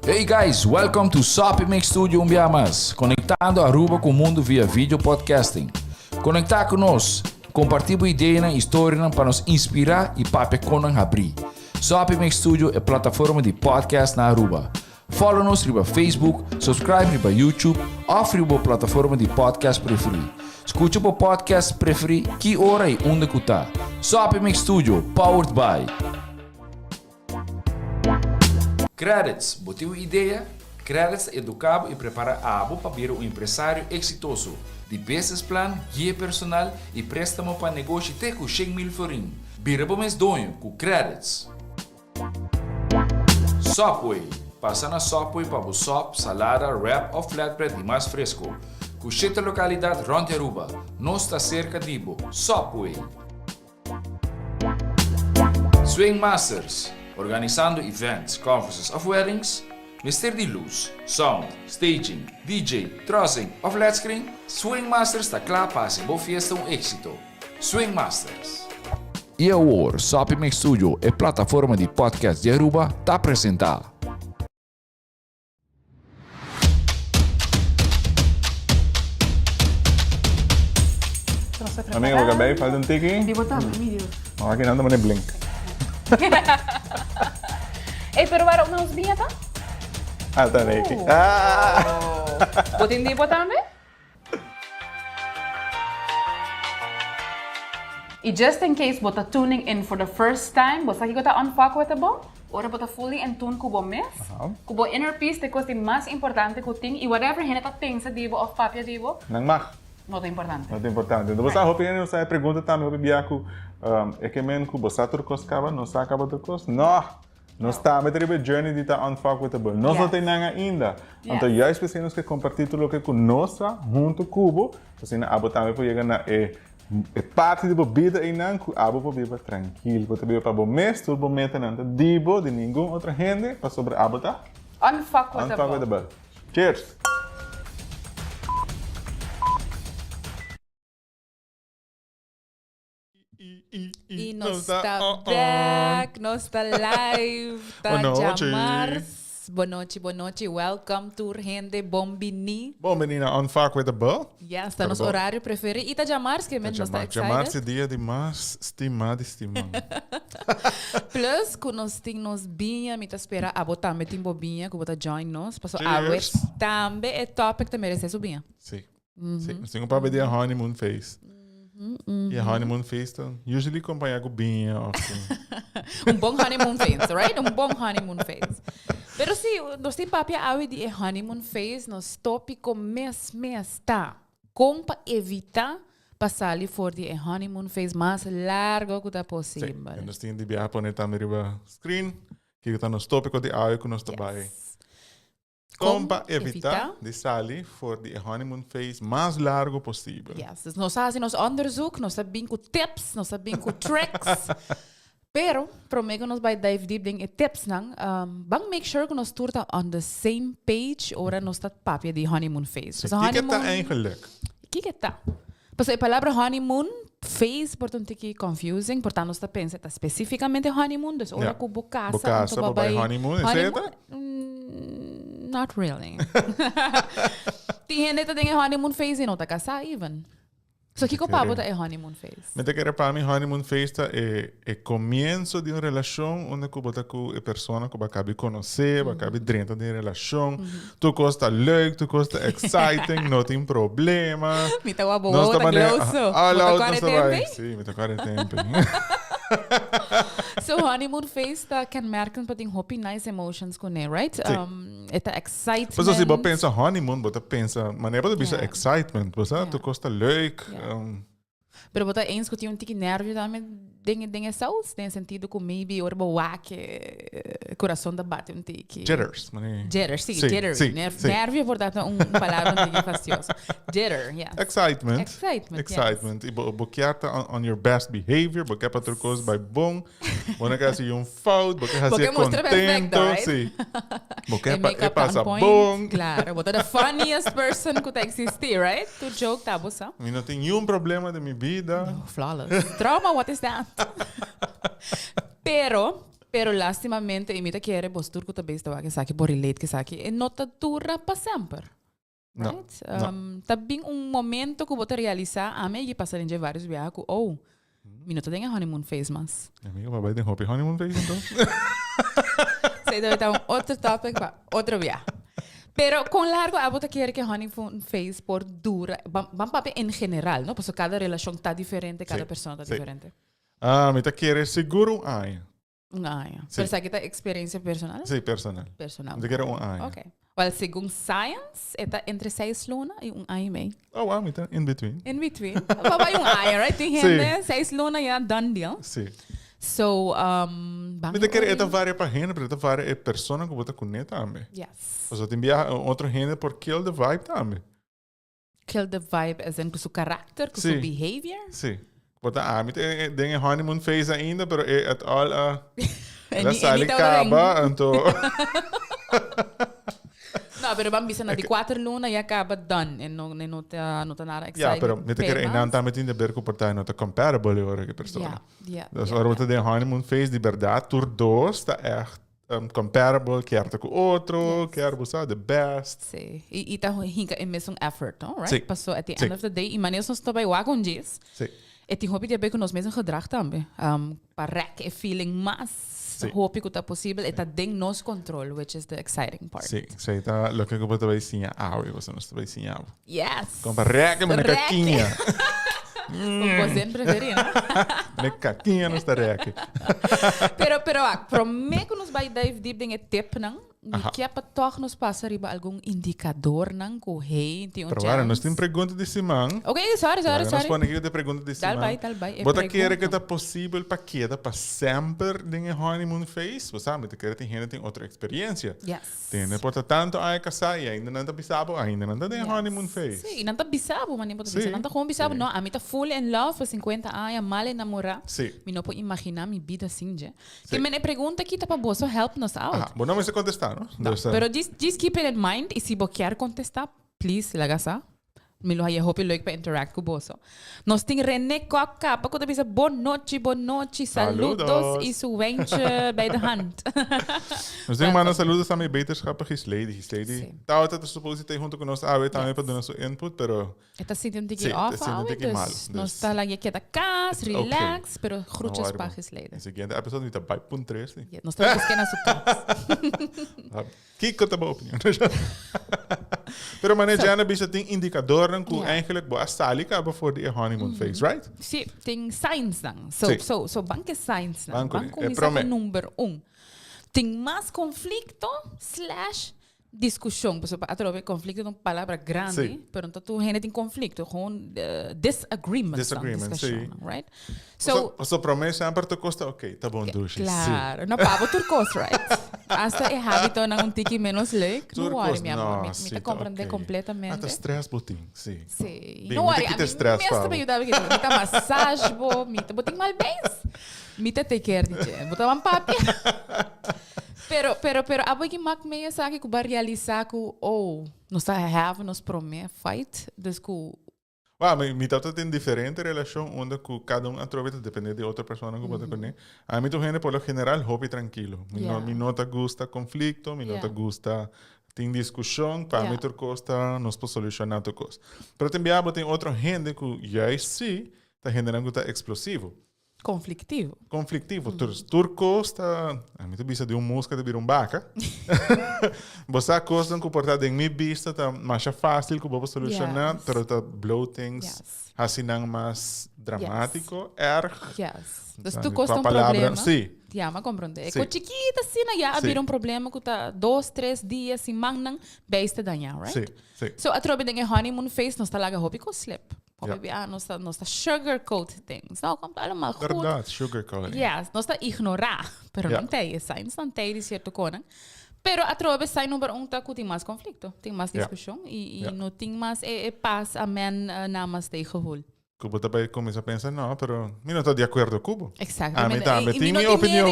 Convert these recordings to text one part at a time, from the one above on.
Hey guys, welcome to Sopi Studio Umbiamas, conectando Aruba com o mundo via vídeo podcasting. Conectar conosco, compartilhar ideias e histórias para nos inspirar e para conan abrir. Sopi Studio é plataforma de podcast na Aruba. Follow-nos riba Facebook, subscribe riba YouTube ou riba plataforma de podcast preferido. Escute o podcast preferido que hora e onde que está. Sopi Studio, powered by Qredits. Botiu ideia? Qredits educa e prepara abo para vir um empresário exitoso. De business plan, guia personal e préstamo para negócio até com 100,000 florin. Vira para mês donho com Qredits. Sopi. Passa na Sopi para o sop, salada, wrap ou flatbread e mais fresco. Com 7 localidades rond Aruba. Nós está cerca de Ibo. Sopi. SwingMasterz. Organizando events, conferences of weddings, Mister de luz, sound, staging, DJ, trussing of flat screen, SwingMasterz está claro para ser boa festa éxito. SwingMasterz. E agora, Sopi Studio é plataforma de podcast de Aruba, está apresentar. Amiga, magabay, falta tiki? Hindi mo tama, hindi. Aqui nada man blink. Pero wala ko na usbinha ta? Tá Reiki. Buti hindi po tama? E just in case bota tuning in for the first time, bota aqui ko ta unfuck with the bo? Ora bota fully in tune kubo mes? Kubo inner peace, te costi mas importante ko ting, e whatever hinata ting sa dibo of papia dibo? Nang mak. Not importante. Not importante. Então você roupa não sai pergunta também o biaco é que men ku bosa turcos cava, não sa cava turcos? Não. Nós está a ter journey de tá unfuckable. Nós não tem nada ainda. Então já precisamos que compartilhar tudo o que conosco junto cubo, assim na abo também pode chegar na parte de vida e não que abo pode viver tranquilo, pode viver para bom mês, tudo bom meta não dibo de nenhum outra gente para sobre abo tá unfuckable. Cheers. E nós está back, nós está live, está Jamarz. Boa noite, welcome to Rende Bombini. Bombini na unfuckable. Yeah, está nos horário preferido. E está Jamarz, que mesmo está excited. Jamarz é dia de mais estimado. Plus, que nós temos binha, me está esperando, a botar me tem bobinha, que botar join nós. Passou a também é topic que merece subir. Sim. Sim, nós temos para ver a honeymoon phase. E a honeymoon phase, usually acompanhar com binha. Bom honeymoon phase, right? Bom honeymoon phase. Pero se nós temos papia awi de honeymoon phase, nós tópico mês tá. Como para evitar passar ali for de honeymoon phase mais largo que possível. Sim, nós temos de viajar para também riba screen, que está nos tópico de awi que nós trabalhamos. Como para evitar de sair for de honeymoon phase mais largo possível. Yes, nós fazemos onderzoek, nós sabemos com tips, nós sabemos com tricks. Pero, prome que nós vai dive deep em tips nang, bang make sure que nós turta on the same page ora nós está papia de honeymoon phase. O que está eigenlijk? O que está? Porque a palavra honeymoon phase, portanto, que confusing, portanto, nós está pensando especificamente honeymoon, dus ora com bocasa, para honeymoon, etc. Not really. Tem gente que tem honeymoon phase e não está casada, even. So, que papo é honeymoon phase? Me te quero para mim, honeymoon phase é começo de uma relação onde você está com a pessoa que você acaba de conhecer, você acaba de dentro de uma relação. Tu gosta leuk, tu gosta exciting, não tem problema. Me tá uma boa, tá grosso. Sim, me tá 40 tempo. So honeymoon phase tá kenmerken para tem hope nice emotions com ele, right? Eta excitement. Mas se você pensa honeymoon, você pensa, maneira de pensar excitement, você tu gosta leuk. Pero bota eens que tinha tiki nervio também dingen saus, tem sentido que maybe orba wak coração da bate tiki. Jitters, Jitters, sim, jitter. Nervio portanto palavra tiki facioso. Jitter, yeah. Excitement. E boqueata on your best behavior, boquear para outra coisa vai bom. Bona que assim fout, boquear assim contento, sim. Boquear para passar bom. Claro, bota the funniest person que tá existir, right? Tu joke tá bossa. Eu não tenho nenhum problema de minha vida. vida. No, flawless. Trauma, what is that? Pero lastimamente, imita quiere postur que talvez estava que saque por relate que saque e não dura para sempre. Right? Também momento que você realizar, a mim passar em vários viagens, minuto tem honeymoon phase, mas. Amigo, papai tem honeymoon phase então? Sei deve estar outro topic para outro viagem. Pero com largo, a você quer que honeymoon phase por dura, vamos para em geral, não? Porque cada relação está diferente, cada pessoa está diferente. Me tá querer seguro ano. Ano. Pero sa kita experiência personal? Sim, personal. Personal. Me querer ano. Okay. Well, segundo science, está entre 6 luna e ano e meio. Oh, me tá in between. In between. Baba yung ano, right? Tem gente, 6 luna, yeah, done deal. Sim. So, me tá querer, varia para gente, pero varia é persona que você conhece também. Yes. Você tem enviar outra gente por kill the vibe também. Kill the vibe as in com seu caráter, com seu behavior? Sim. Porque me tem honeymoon phase ainda, pero é all ela sai acaba, então. No, pero vamos bisa na di 4 luna e acaba done e não tá nada exciting. Ja, pero me te querer não tá metendo de berco portar não tá comparable ora que pessoa. Ja. Dus ora você tem honeymoon phase de verdade, tur dos tá echt comparable, quer com outro, quer buscar the best. Sim. E tá hinka em mesmo effort, no? Right? Sim. Passou at the end of the day, e maneira nós trabalhar wagon dias. Sim. E tem hopi de com nós mesmo gedrag também. Para rec feeling mas hopi que tá possível e tá dentro nosso controle, which is the exciting part. Sim, sei tá lo que você vai ensinar, você não vai ensinar. Yes. Com rec uma caquinha. Como você preferir, né? Na caquinha não está rec. Pero prome que nos vai dive deep em tip não? Que é para toch nos passar riba algum indicador não que hey, tem Pero agora nós temos pergunta de Simão. Okay, sorry. Nós podemos aqui ter pergunta de Simão. Tal vai. Você quer que está possível para queda para sempre em honeymoon phase? Você sabe, você quer ter gente tem outra experiência. Yes. Tem, porta tanto ai casar e ainda não está bisabo, ainda não está em honeymoon phase. Sim, não está bisabo, mas não está com bisabo, não. A mim está full in love por 50 anos, mal enamorar. Sim. Me não pode imaginar minha vida assim, já. Que me pergunta aqui tá para você help nos out. Bom, não me se contestar, não? Pero just keep it in mind e se você quer contestar, please, lagasa. Me lo haya hope leuk para interact com você. Nós tem René Coca, para quando bisa boa noite, saludos e suwenche bij de hand. Nós temos uma saludos também beterschap Qredits. Tá outra supose ter junto conosco também para dar nosso input, pero está sentindo que off, dus nós está lá aqui da casa, relax, pero groetjes para Qredits. Seguinte episódio está 5.3. Nós estamos buscando a sua casa. Kijk wat opinião. Pero manejando bisa tem indicador que eigenlijk boa salika voor de honeymoon phase, right? Sim, tem signs dan. So bank is signs dan. Bank is número 1. Tem mais conflito / discussão. Por exemplo, atrove conflito é uma palavra grande, pero então tu gente tem conflito, gewoon disagreement, sim. Right? So promessa sempre te costa, tá bom, dushi. Claro, não pago turcos, right? Hasta é hábito não tiki menos leuk. Não worry, minha amor, me te compreender completamente. Até stress botin, sim. Sim. Não worry, a mim mesmo me ajudava aqui, me te massagem, me te botin mal bem. Me te take care, botar um papi. Pero abo que mak meia sabe que vai realizar que nós tá have nos prome fight, dus que mi tata tem diferente relação onde cada aproveita depende de outra pessoa que pode conhecer. A mim tu gente por lo general hobby tranquilo. Mi nota gusta conflito, mi nota gusta tem discussão, para mim tu costa nos pode solucionar tu coisa. Pero também tem outra gente que já sim, tá gente não tá explosivo. Conflictivo. Turcos está. A mim bisa de música de vir vaca. Você costa de comportar em minha vista tá mais fácil que vou solucionar, pero tá bloatings, assim não mais dramático, Yes. Dus tu costa problema. Sim. Mas compreende. É que chiquita assim, já vir problema que tá 2, 3 dias assim, manang, basta danhar, right? Sim. So atrobe de honeymoon phase, nós tá lá hopi com slip. Nós tá sugarcoat things. Não, komt allemaal goed. Verdade, sugarcoating. Yes, nós tá ignorar. Pero não tem signs, não tem de certo coisa. Pero atrobe sign número 1 tá que tem mais conflito, tem mais discussão e não tem mais paz, amen, namas te gevoel. Cubo também começa a pensar, não, pero eu não estou de acordo com Cubo. Exactamente. Tem minha opinião.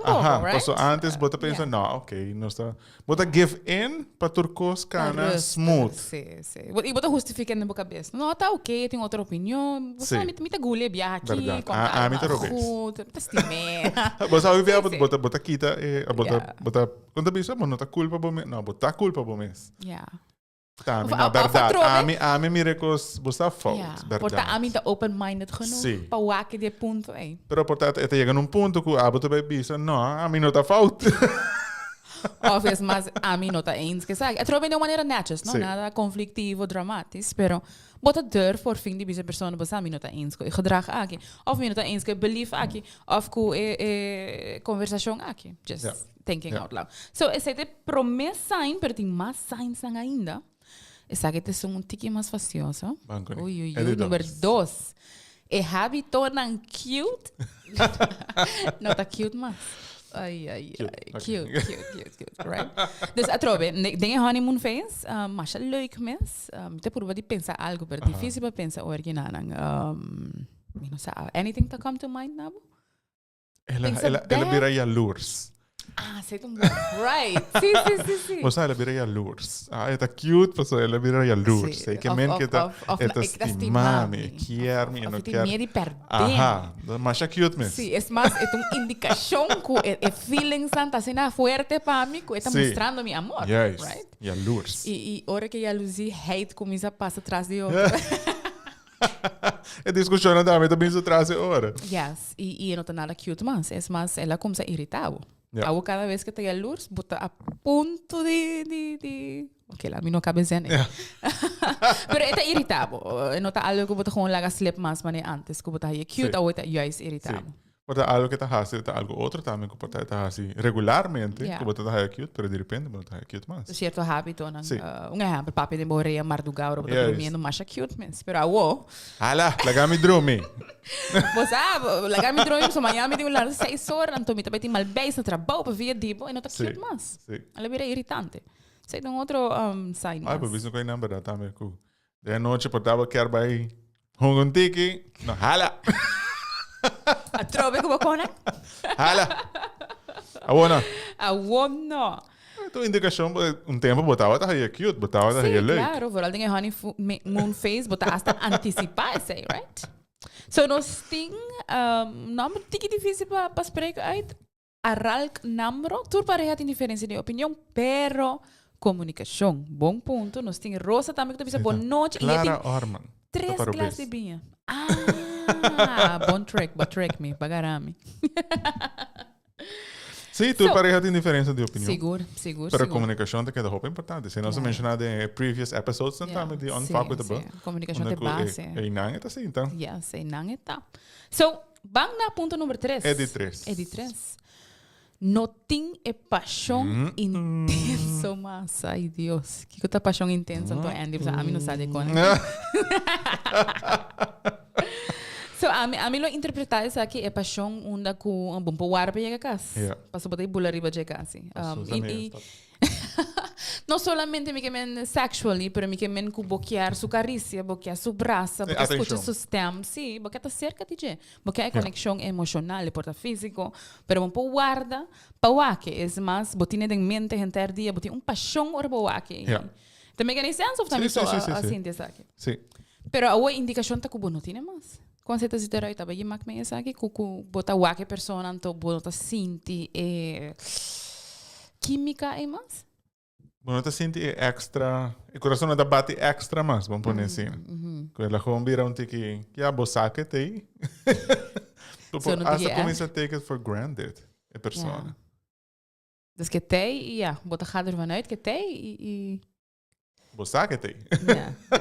Ajá, right? Passo antes, bota pensa, não, ok, não está. Bota give in para turcos cana smooth. Sim. E bota justificando na cabeça. Não, tá ok, tenho outra opinião. Você me tá gulha, viaja aqui, comprar me uma ruta, tá estimé. Você ouve a bota quita, bota quando pensa, não tá culpa por mim, não, bota culpa por mim. Yeah. Tá, na verdade, a mim miracles, você fault, verdade. Porque a mim tá open-minded genoeg, para waken die ponto aí. Pero portanto, até chega num ponto que a bota vai pensar, não, a mim não tá fault. Obviamente, mas a mim não tá eens que sabe. Eu trouxe de uma maneira netjes, não nada conflictivo, dramatisch, pero bota deur voor fim de bisa persoon, mas a mim não tá eens que gedrag aqui, of mim não tá eens que belief aqui, of que conversação aqui, just thinking out loud. So, esse é promessa sign, pero tem mais signs ainda. Esaki te são tiki mais facioso. Ui, número 2. E habito nan cute. Não tá cute mas. Ai. Cute, right? Dus atrobe, dingen honeymoon phase, mas é leuk mes. Te probeer de pensar algo, pero difícil para pensar original. Não sei, anything to come to mind, Nabo? Ela vira jaloers. Sei tu right. Sim. Você ela vira jaloers. Tá cute, pessoal, ela vira jaloers. Sei que men que tá estimame, kier-me, não quer. Medo de perder. Mas é cute mesmo. Sim, é mais uma indicação que feelings tá sendo forte para mim, que está mostrando meu amor, right? Jaloers. E hora que jalousia, hate começa a passar atrás de outra. É discussão também atrás de hora. Yes, e não tá nada cute mas, é mais ela começa a irritar. Algo cada vez que te luz, bota a ponto de... Ok, lá, a mim não cabe dizer, né? Pero é irritável. Não tá algo que bota com laga slip mais, mas antes que bota aí cute, ou é juist irritável. Bota algo que tá fácil, tá algo outro também que bota tá fácil regularmente, que bota tá cute, pero de repente bota cute mais. Certo hábito, não? Exemplo, papi de boreia mardugal, bota dormindo mais cute, mas pero awo. Hala, lagami drome. Você lagami drome, so manhã me digo lá 6 horas, então me também tem mal beijo no trabalho para via dibo e não tá cute mais. Ela vira irritante. Sei de outro sign. Por isso não não verdade também que de noite portava quer vai um tiki, não hala. A trove como cona? Hala. Awona. Então indicação tempo botava tá aí cute, botava tá aí leuk. Claro, vooral dingen honeymoon phase, bota hasta anticipar sei, right? So nós tem nome tiki difícil para spreken uit. Aralk namro, tur pareha tem diferença de opinião, pero comunicação, bom ponto. Nós tem Rosa também que tu bisa boa noite e tem 3 classes de vinho. Bom trick me, pagarame. Sim, tu pareja tem diferença de opinião. Seguro. Para a comunicação tem que dar roupa importante. Se nós mencionado em previous episodes, também de unfuck with the book. Comunicação de base. É inang tá assim, então. Yes, é inang tá. So, vamos na ponto número 3. É de 3. Não tem paixão intenso, mas ai Deus, que tá paixão intensa, então Andy, a mim não sabe como. So, a mim lo interpretar isso aqui é paixão unda com um bom power para chegar a casa. Passo botar bula riba de casa. Não solamente me quemen sexually, pero me quemen com boquear sua carícia, boquear sua braça, boquear escutar seu stem, sim, boquear tá cerca de je. Boquear é conexão emocional, porta físico, pero bom po guarda, pauaque, é mais botina de mente gente dia, botina paixão ora pauaque. Também tem sense of também só assim desse aqui. Sim. Pero a indicação tá com não tem mais. Quando você está se terá estava aí mak me essa aqui, cuco bota waque persona, então bota sinti química e mais. Bueno, te senti extra, o coração não bate extra mais, vamos pôr assim. Quando ela vira tiki, que a bossa que tem. Essa começa a take it for granted, a persona. Dus que tem, bota radar vanuit que tem e bossa que tem.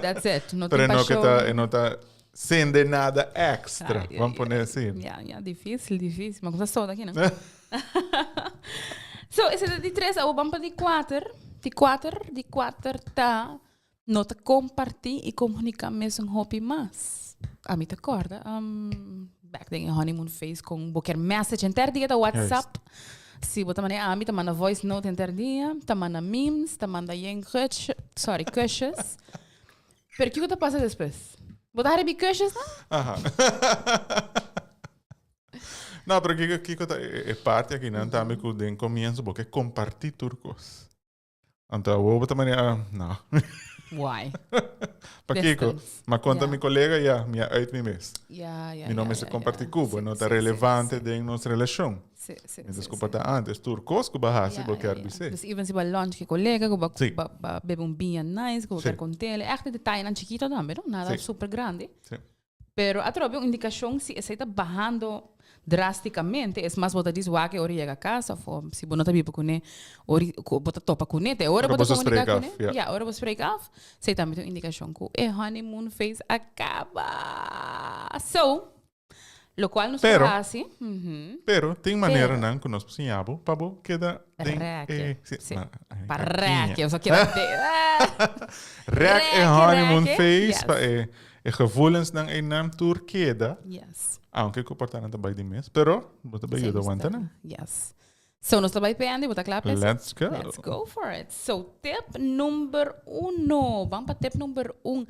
That's it. Não tem paixão. Não tá sendo nada extra, vamos pôr assim. Difícil, mas começa só daqui, não? So, esse é de 3, vamos para de 4. De 4 tá nota compartilhar e comunicar mesmo um hobby mais. A mim te acorda, back then honeymoon phase com qualquer message inter dia da WhatsApp. Se botar maneira a mim te manda voice note inter dia, te manda memes, te manda kushes. Pero que passa depois? Bota harbi kusjes, não? Ajá. No, pero aquí es parte aquí, ¿no? También que den comienzo porque compartir turcos. Entonces, vos también, no. Why? Paquico, mas conta mi colega já, minha uit mi mes. Ja. Mi nome se compartir Cuba, não tá relevante de nossa relação. Sim. Desculpa, tá antes, turcos, Cuba hasi, porque arbise. Dus even se ba lunch que colega, que Sim. ba bebe um vinho nice, que quer contele. Echt detalhe não chiquito também, não? Nada super grande. Sim. Pero atrobe uma indicação se está bajando drasticamente, es más bota diz que ora llega a casa, ou se bonota bipo cune, ora bota topa cune, te ora bota comunicar cune. Ja, ora bota spreek af. Sei também tem indicação que o honeymoon phase acaba. So, lo cual nos faz assim. Pero tem maneira não que nós possamos para bo queda Pareha, eu só quero Rek en honeymoon phase para gevoelens dan een naam tour queda. Yes. Aunque comportar também de mes, pero bota bem ajuda aguenta não. Yes. So, nós trabalhamos bem, bota claro. Let's go. Let's go for it. So, tip número 1. Vamos para tip número 1.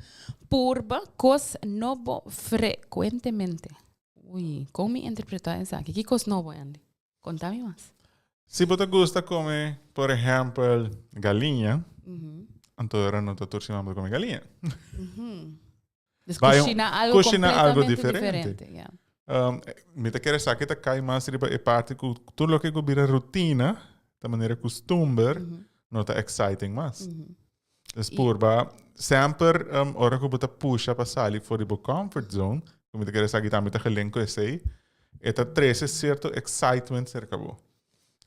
Purba cos nobo frecuentemente. Ui, como interpretar isso aqui? Que cos nobo, Andy? Contame mais. Se você gosta comer, por exemplo, galinha, então era não estou torcendo comer galinha. Cocina algo completamente diferente. Yeah. Me te queres saber que cai mais riba é parte que tudo o que vira rotina, da maneira costume, não está exciting mais. Purba, sempre hora que você puxa para sair fora do comfort zone, como te queres saber também te gelenco esse, eta trece certo excitement cerca bo.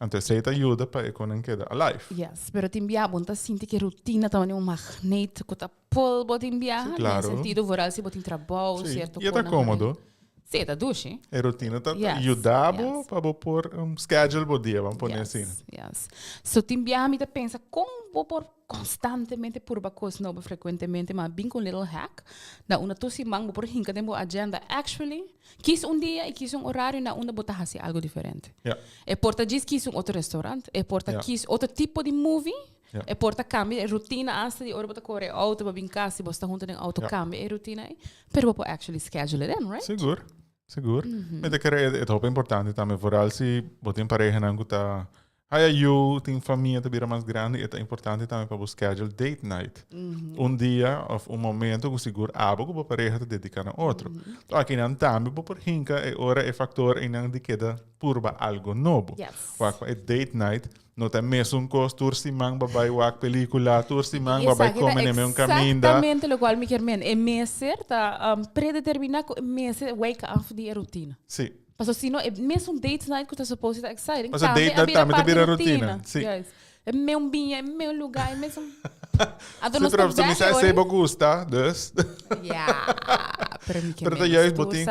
Então, isso te ajuda para economia queda alive. Yes, pero te envia bonta sinti que rotina também um magneto que tá polvo te envia, claro. No sentido voral se botin trabalho, certo? E está cômodo. Sim, tá dushi. A rotina tá ajudando para pôr schedule do dia, vamos pôr assim. Yes. So te envia me pensa como vou pôr constantemente por bacos novo frequentemente, mas bem com little hack, na una tosi mang vou pôr hinka tempo agenda actually. Quis dia e quis horário na una botar assim algo diferente. E porta diz quis outro restaurante, e porta quis outro tipo de movie. E porta cambia, rotina hasta de hora bota correr auto para brincar, se você junta em auto cambia, e rotina aí, pero vou actually schedule it in, right? Seguro. Mas é top importante também, vooral se você tem pareja não tá, tem família tá mais grande, é importante também para buscar schedule date night. Dia ou momento que seguro abo que a pareja te dedicar a outro. Então aqui não também por hinka é hora é factor em não de queda purba algo novo. É date night. No te mesmo cos tursimang babay wak película tursimang babay come nem um caminho. Exatamente o qual me quer men. É meser tá predeterminado meser wake up de rotina. Sim. Mas se não é mesmo date night que tá supposed to exciting. Mas date night também tá vira rotina. Sim. É meu binha, é meu lugar, é mesmo. Se para você me sai gusta, dus. Pero juist botin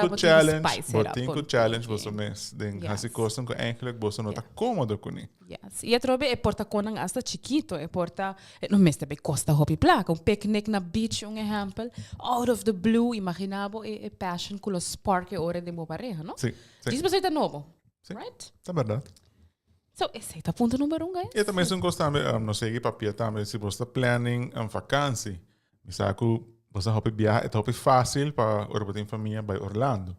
ku challenge você mes den hasi kosten ku eigenlijk você não tá cômodo com ele. Yes. E a trobe é porta konang hasta chiquito, é porta no mes também costa hobby placa, picnic na beach exemplo, out of the blue, imaginabo é passion com o spark e hora de mo pareja, não? Sim. Diz você tá novo. Sim. Right? É verdade. So, esse é o ponto número 1, guys. E também são costumes, não sei que papel também, se você está planning vacância, misako, você hobby viajar, é hobby fácil para orbitar em família by Orlando.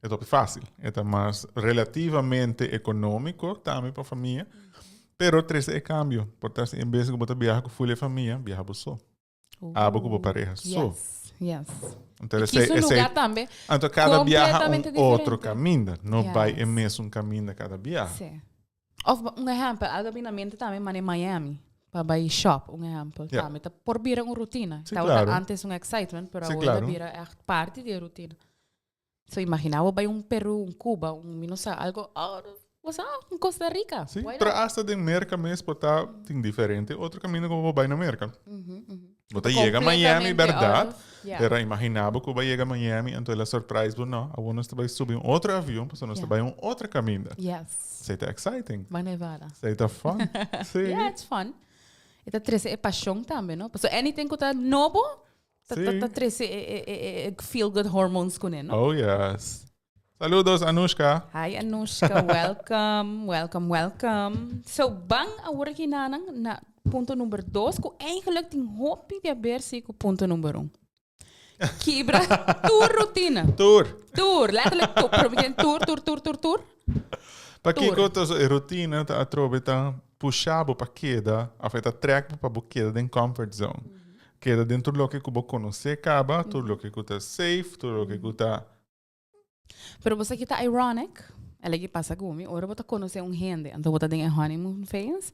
É hobby fácil, é mais relativamente econômico também para a família, pero três é cambio, portanto, em vez de você viajar com full família, viaja por só. Abo com pareja só. Yes. Então, esse é lugar também. Então, cada viaja outro caminho, não vai em mesmo caminho de cada viagem. Sim. Of exemplo, algo bem na mente também, mas em Miami, para ir shop, exemplo, também, tá por vir uma rotina. Claro. Antes excitement, pero agora vira parte da rotina. So, imaginava vai Peru, Cuba, não sei, algo, Costa Rica. Sim, pero hasta de América mesmo, tá, tem diferente, outro caminho como vai na América. Você chega a Miami, verdade? Era imaginava que vai chegar a Miami, então ela surpresa, não, a você vai subir outro avião, porque você vai outro caminho. Yes. Isso é exciting. Vai Nevada. Isso é fun. Sim. Yeah, it's fun. E tá trece é paixão também, não? So anything que tá novo, tá trece é feel good hormones com ele, não? Oh yes. Saludos, Anushka. Hi, Anushka. Welcome. So, bang agora aqui na ponto número 2, que eigenlijk tem hoop de haver com ponto número 1. Quebra tua rotina. Tour, letterlijk tour. Probeer tour. Para que a rotina tá atrobe tá puxado para queda, afeta track para queda dentro comfort zone. Queda dentro do que você conhece, acaba, tudo o que está safe, tudo o que está. Pero você que tá ironic, ela que passa comigo, ora você conhece gente, então você tem honeymoon phase,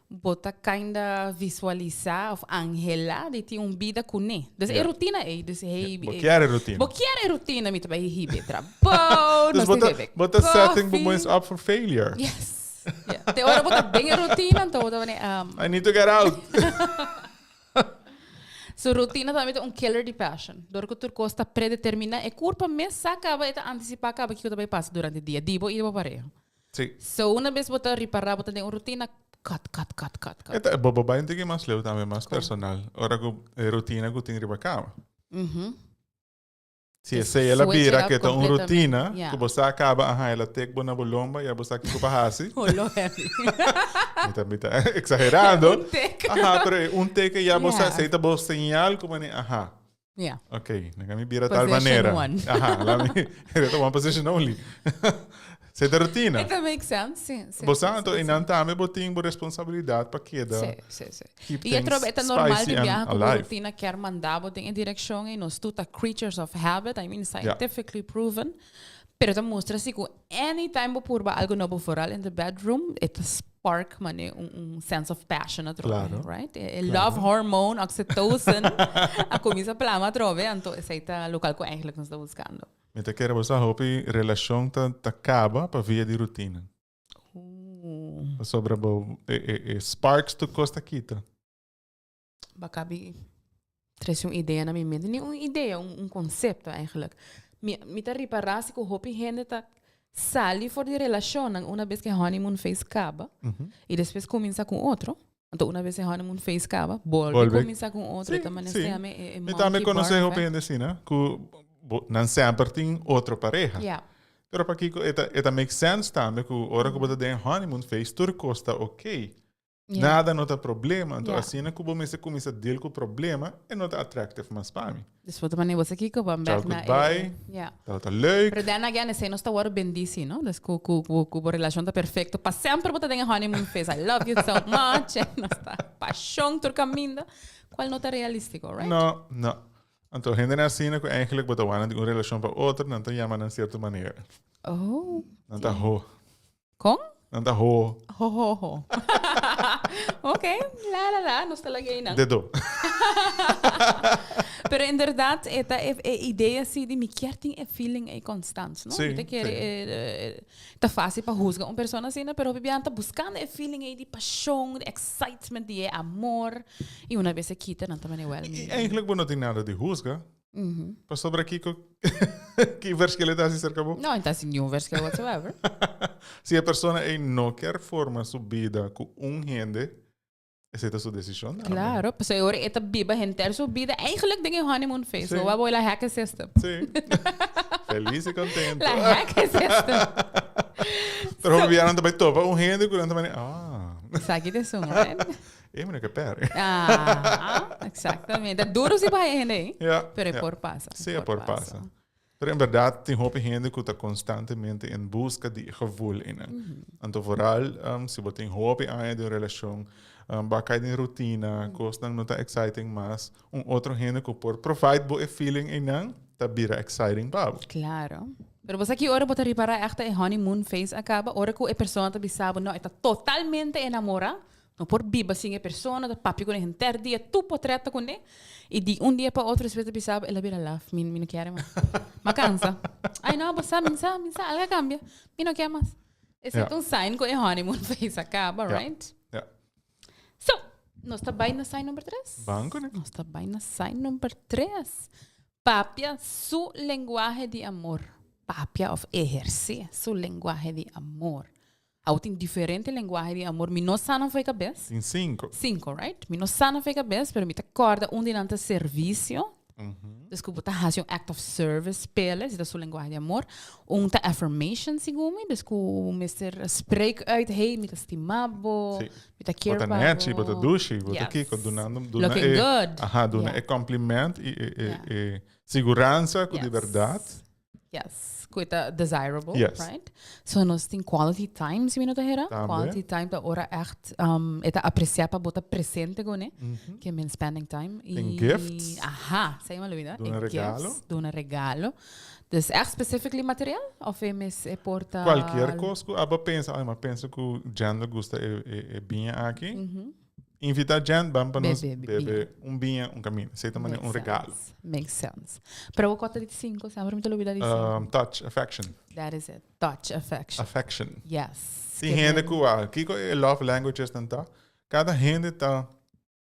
você kinda visualizar of angela de ter vida com ele. Dus é rotina aí, dus hey. Boquear é rotina. Boquear é rotina, me também hibe trabalho, Dus você setting boemens up for failure. Yes. Yeah. Te ora você bem rotina, então você I need to get out. So rotina também é killer de passion. Dor que tu costa predeterminar e curva mês acaba e antecipar acaba que também passa durante o dia. Dibo e pareha. Sim. So uma vez você reparar, você tem uma rotina cut. Esta boba tem que mais leu também mais personal. Ora que rotina que tem riba cama. Se essa ela vira que é uma rotina, que você acaba, ela tem boa bolomba e você aqui com a haci. Olha, Também está exagerando. take. Pero take já você aceita boa señal como Yeah. Ok, não me vira tal maneira. Lá me one position only. Você da rotina. It makes sense. Sim. Você então e não também botem boa responsabilidade para queda. Sim. E é normal de viajar com a rotina quer mandar botem em direção e nós tudo creatures of habit, I mean scientifically proven. Pero te mostra assim que anytime você purba algo novo foral in the bedroom, it spark mane sense of passion atrove, right? Love hormone, oxytocin, a começa a plama atrove, então esse é o local que eigenlijk nós estamos buscando. Me te quero você hope relação tá acaba para via de rotina. Sobre sparks tu costa quita. Bacabi traz uma ideia na minha mente, nem uma ideia, conceito eigenlijk. Me tá reparar se que o hope gente tá sali for de relação uma vez que honeymoon phase acaba e depois começa com outro. Então uma vez que honeymoon phase acaba, volve começa com outro e também se chama me também conhecer hope gente assim, né? Que não sempre tem outro pareha. Yeah. Pero para que это make sense também que hora que você tem honeymoon phase tudo costa ok. Nada não tá problema, então assim que você começa a deal com o problema é não tá attractive mais para mim. Después também você aqui que vamos ver na tá leuk. Pero then again, esse não está agora bendice, não? Das que a relação tá perfeito, para sempre você tem honeymoon phase. I love you so much. Não está paixão por caminho, qual não tá realístico, right? Não. Então, gente é assim que eigenlijk você vai de uma relação para outra, não tá chamando de certa maneira. Oh. Não tá ho. Com? Não tá ho. Ho. Ok, lá, não está lá gay, não. Dedo. Pero em verdade, esta ideia assim de me quer ter feeling é constante, não? Sim. Tá fácil para juzgar uma pessoa assim, pero o tá buscando é feeling aí de paixão, de excitement, de amor. E uma vez se quita, não também é well. E eigenlijk não tem nada de juzgar. Para sobre aqui que verschillen se cerca não, então assim nenhum verschil whatsoever. Se a pessoa não quer formar sua vida com gente, essa é a sua decisão. Claro, porque agora esta biba gente sua vida eigenlijk tem honeymoon phase. So vai boa hack system. Sim. Feliz e contente. La hack system. Pero vieram também topa gente que também Sabe de som, right? Me que pere. Exatamente. É duro se vai gente aí. Pero por passa. Sim, por passa. Pero em verdade, tem hoop gente que está constantemente em busca de gevoel in. Então, vooral, se você tem hoop aan de relação, bakay de rotina, coisa não está exciting, mas outro gente que por provide boa feeling in, tá bira exciting babo. Claro. Pero você aqui ora botar reparar esta honeymoon phase acaba, ora que a pessoa tá bisabo, não, está totalmente enamorada. Não por biba assim a pessoa, da papi com ele ter dia, tu potreta com ele, e de dia para outro, se bisabo, ela vira love, me não quer mais. Mas cansa. Ai não, você minsa, ela cambia, me não quer mais. Esse é sign que a honeymoon phase acaba, right? So, nós está bem na sign número 3? Banco, né? Nós está bem na sign número 3. Papia, sua linguagem de amor. Papia of exercer sua linguagem de amor. Tem diferente linguagem de amor. Mi não sana foi cabeça. Tem 5. 5, right? Mi não sana foi cabeça, pero mi te acorda dinante serviço. Dus que bota haci act of service spelen, is dat sua linguagem de amor. Unta affirmation sigumi, dus que o mister spreek uit, hey, met estimabo, met kier bota haci, bota dushi, bota kiko, looking good. Aha, dona compliment e segurança com de verdade. Yes. Coisa desirable, yes. Right? So nós tem quality time, se não tá hera. Quality time da hora echt eta apreciar para botar presente go, né? Que mean spending time. Tem gifts. Aha, sei mal Luida. Dona regalo. Dona regalo. Dus echt specifically material of é mes é porta qualquer coisa que aba pensa, mas pensa que o gender gosta é bem aqui. Invita gente para nós beber vinho, caminho. Sei também regalo. Makes sense. Para o cota de 5, sempre me olvidar de 5. Touch, affection. That is it. Touch, affection. Affection. Yes. Sim, gente que é love languages tanta. Cada gente tá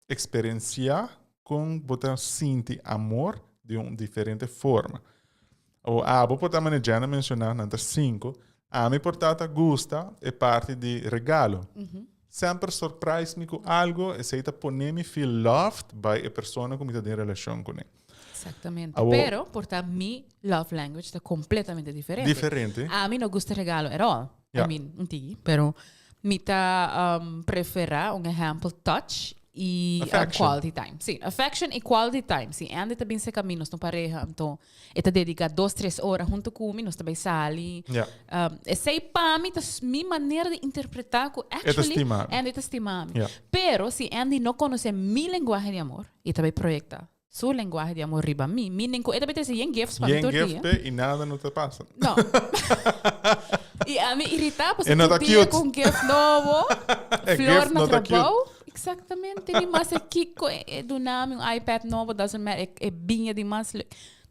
experienciar com botar sentir amor de uma diferente forma. Ou vou botar manejando mencionar entre 5. A mim portata gusta é parte de regalo. Sempre surprise me com algo e sei que me feel loved by a pessoa com quem eu tenho relação com ele. Exatamente. Pero, porta mi love language está completamente diferente. Diferente. A mim não gosta regalo at all. I mean, um tigi. Pero, mi ta prefera exemplo touch e quality time. Sim, affection e quality time. Sim, anda também se caminhos no pareha. Então, eta dedica 2-3 horas junto comigo, nós também sali. E sei para mim, minha maneira de interpretar que actually anda estimar. Pero, se anda não conhece minha linguagem de amor, e também projeta sua linguagem de amor riba mim, meaning que eta também tem gifts para mim todo dia. E nada não te passa. Não. E a mim irritar, porque tu dia com gift novo, flor no trabalho. Exatamente, tem mais aqui do nome um iPad novo, doesn't matter, é binha de mais,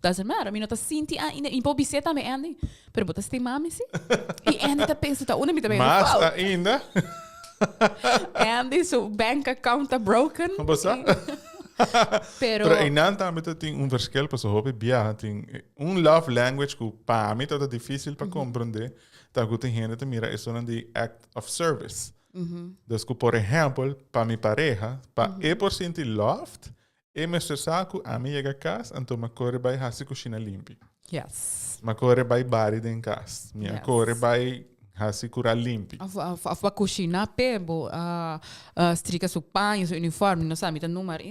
doesn't matter. A mim não tá senti ainda, em pobiceta também Andy, pero botas tem mami sim. E Andy tá pensando tá uma me também. Mas ainda. Andy, so bank account tá broken. Como você? Pero ainda também tem verschil para Sopi bia, tem love language que para mim tá difícil para compreender. Tá que tem gente que mira isso não de act of service. Dus, por exemplo, para minha pareja, para por sentir loved, me saco a minha chega a casa, então me corre vai haci cozinha limpa. Yes. Me corre vai barrer em casa. Minha corre vai haci cura limpa. A cozinha pebo, strica su panho, su uniforme, não sabe, tá número.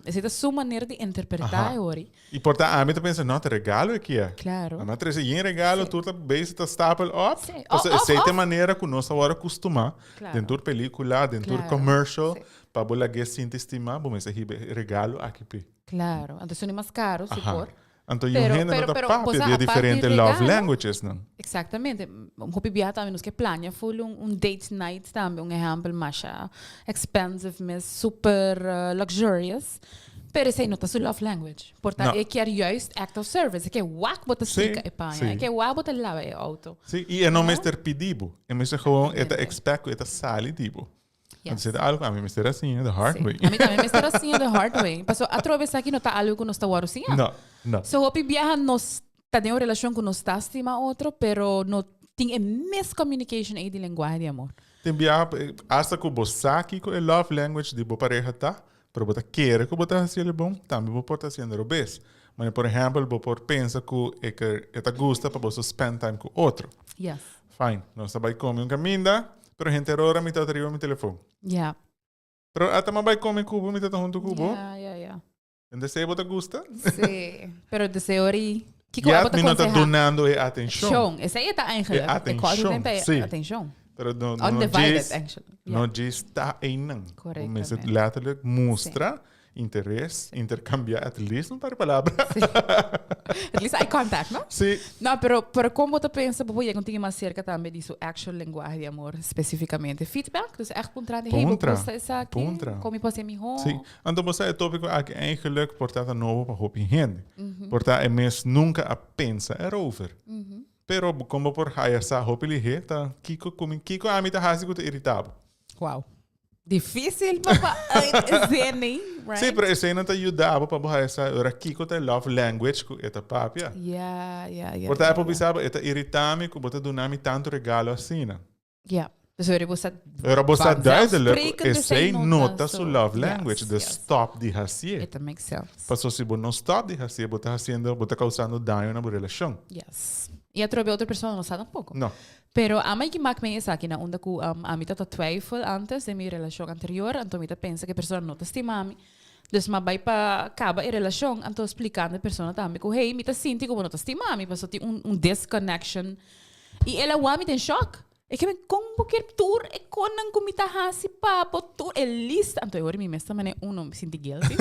Essa é a sua maneira de interpretar hoje. E portanto, a mim tá pensando, não, te regalo aqui é. Claro. A matriz é regalo, tu tá base tá staple up. Essa é a maneira que nós agora acostumar dentro película, dentro commercial, para bolar que sinta estimar, bom, esse regalo aqui. Claro. Então são mais caros, se for. Então, eu ainda não tá papo de diferentes love languages, não? Exatamente. Hopi biar também nos que plania foi date night também, exemplo mais expensive, mas super luxurious. Pero esse não tá su love language. Portanto, é que é juist act of service. É que wak bota stica e panha. É que wak bota lava e auto. Sim, e é não mestre pedibo. É mestre gewoon, é expect, é sali dibo. Yes. Então, algo a mim mestre assim, the hard way. A mim também mestre assim, the hard way. Passou a trovessa aqui não tá algo que não está waro assim. Não. So, hopi viaja nos tá de uma relação que nos está estima outro, pero não tem a miscommunication aí de linguagem de amor. Tem viaja, hasta que você aqui com a love language de boa pareja tá, pero você quer que você faça bom, também você pode fazer o best. Mas, por exemplo, você pode pensar que é gosta para você spend time com outro. Yes. Fine. Nós vai comer caminho, pero gente hora me tá atrás meu telefone. Yeah. Pero até me vai comer cubo, me tá junto cubo. Yeah. Entonces, ¿você gosta? Sí, pero desde ori que já me não está donando atenção. Essa aí está eigenlijk. Atenção. Pero Undivided, actually. Não diz está aí não. Mas letterlijk mostra interesse, intercambiar at least um par de palavras. At least eye contact, não? Sim. Não, pero como você pensa, eu contigo mais cerca também disso actual linguagem de amor, especificamente. Feedback, dus echt contra de hey, você está aqui, como posso me home. Sim. Então você é tópico aqui eigenlijk portanto novo para hopi gente. Portanto, é mesmo nunca a pensa erover. Pero como por haya sa hopi lihe, tá kiko a mim tá hasi que irritável. Wow. Difícil para zen, right? Sim, pero esse não te ajudava para borrar essa hora aqui com love language com esta papia. Yeah. Portanto, eu pensava, esta irritame que você donami tanto regalo assim, né? Yeah. Dus we hebben você duidelijk de sei zijn nota su love language, Yes, de yes. stop de haci. It makes sense. Passo se você não stop de haci, você tá causando dano na relação. Yes. E a outra pessoa não sabe pouco. Não. Pero a mãe que maak me essa aqui na onda que a mim tá twijfel antes de minha relação anterior, então me pensa que a pessoa não estima a mim. Dus maar bij pa acaba a relação, então explicando a pessoa também que hey, me tá sinto como não estima a mim, passou tem disconnection. E ela wa me tem choque. É que com qualquer tour é conan comita hasi papo tour é lista. Então eu me mesta mané me sinto guilty.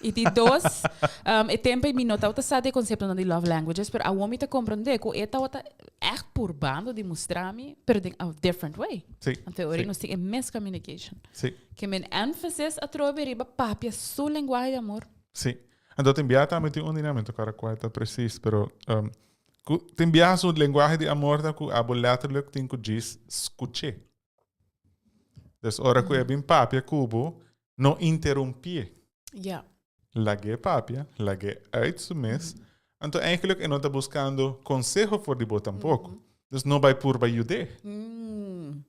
E de dois, é tempo me nota outra sabe o conceito de love languages, pero a homem te compreender que eta outra echt por bando de mostrar-me, pero de a different way. Sim. Então eu não sei é miscommunication. Sim. Que men emphasis a trobe riba papia su linguagem de amor. Sim. Então tem biata me tem dinâmico cara quite preciso, pero tem biasa o linguagem de amor da que abo letterlijk tem que diz escuche. Dus ora que é bem papia cubo não interrompie. Ja. Lage papia, lage uit su mes. Então eigenlijk eu não tá buscando consejo for de botam pouco. Dus não vai por vai jude.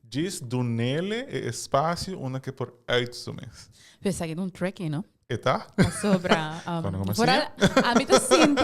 Diz do nele é espaço onde que por uit su mes. Pensa que é tricky, não? Eta? Sobra. Vooral, a mim tá sempre,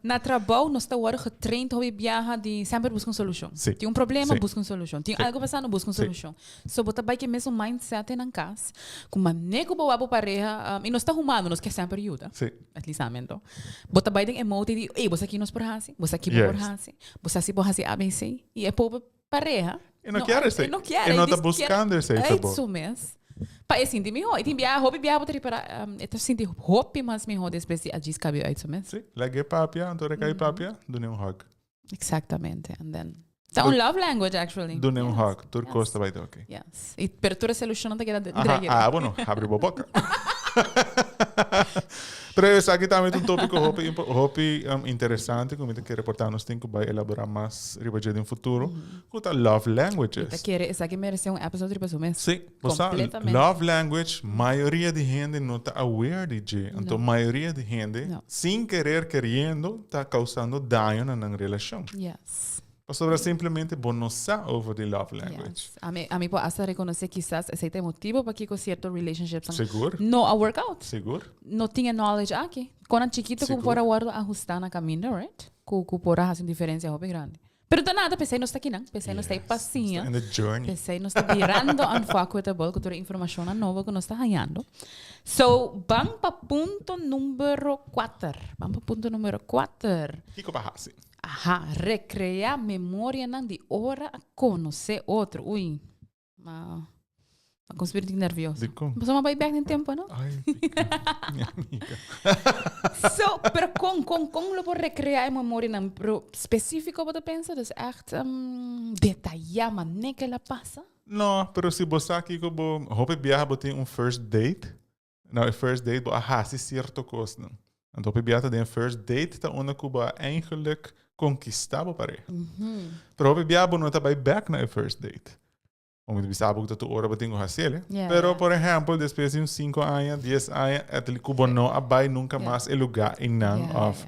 na trabalho, nós estamos getraind hoe viaja de sempre buscar solução. Sim. Tem problema, Sim. busca solução. Tem Sim. algo passando, busca Sim. solução. So, bota bem que mesmo mindset na casa, com uma nego boa pareja, e nós estamos humanos, nós quer sempre ajuda. Sim. Atlisamento. Bota bem tem emote de, ei, você aqui nós por hasi, você aqui por hasi, você assim por hasi ABC, e é por pareja. Eu não quero isso. Não quero. Eu não tá buscando isso aí, É isso mesmo. Pa assim, de mim, e tem biar, hobby biar botar para, eu sinto hobby, mas me roda espécie a discabio aí mesmo. Sim. Lage papia, então recai papia, do um hug. Exatamente. And then it's a love language actually. Do um hug, tur costa vai ter ok. Yes. E per tu soluciona da queda Ah, bueno, abre a boca. Pero esse aqui também é um tópico hopi interessante, como eu quero reportar nos tem que vai elaborar mais ribadia no futuro. Quanto a love languages. Eu quero essa aqui merece episódio para o mês. Sim, completamente. love language, maioria de gente não está aware de G. Então, maioria de gente, sem querer, querendo, está causando dano na relação. Yes. Sobre simplesmente bonosa over the love language. Yes. A mim pode hasta reconhecer quizás esse é motivo para que com certos relationships Seguro? não a workout. Seguro? Não tinha knowledge aqui. Quando a chiquito com por agora ajustar na caminho, right? Com por fazer diferença bem grande. Pero do nada, pensei não está aqui não. Pensei não está aí passinha. In the journey. Pensei não está virando um foco with the ball com toda a informação nova que nós está ganhando. So, vamos para ponto número 4. Vamos para ponto número 4. Kiko Bahasi. Aha, recrear memória não de hora a conhecer outro. Ui, mas com espírito nervioso. Mas uma vai back no tempo, não? Ai, minha amiga. So, pero com lo por recrear a memória não específico você pensa, dus echt detalhar maneira que ela passa? Não, pero se você aqui como hope viaja botar first date, nou first date bo haci certo coisa não. Então hope viaja tem first date tá onde Cuba eigenlijk conquistar a pareha. Pero hope viaja não tá back na first date. Om te saber que tu ora batingo hacer, pero por exemplo, depois de 5 anos, 10 anos, aquele Cuba não abai nunca mais el lugar em não of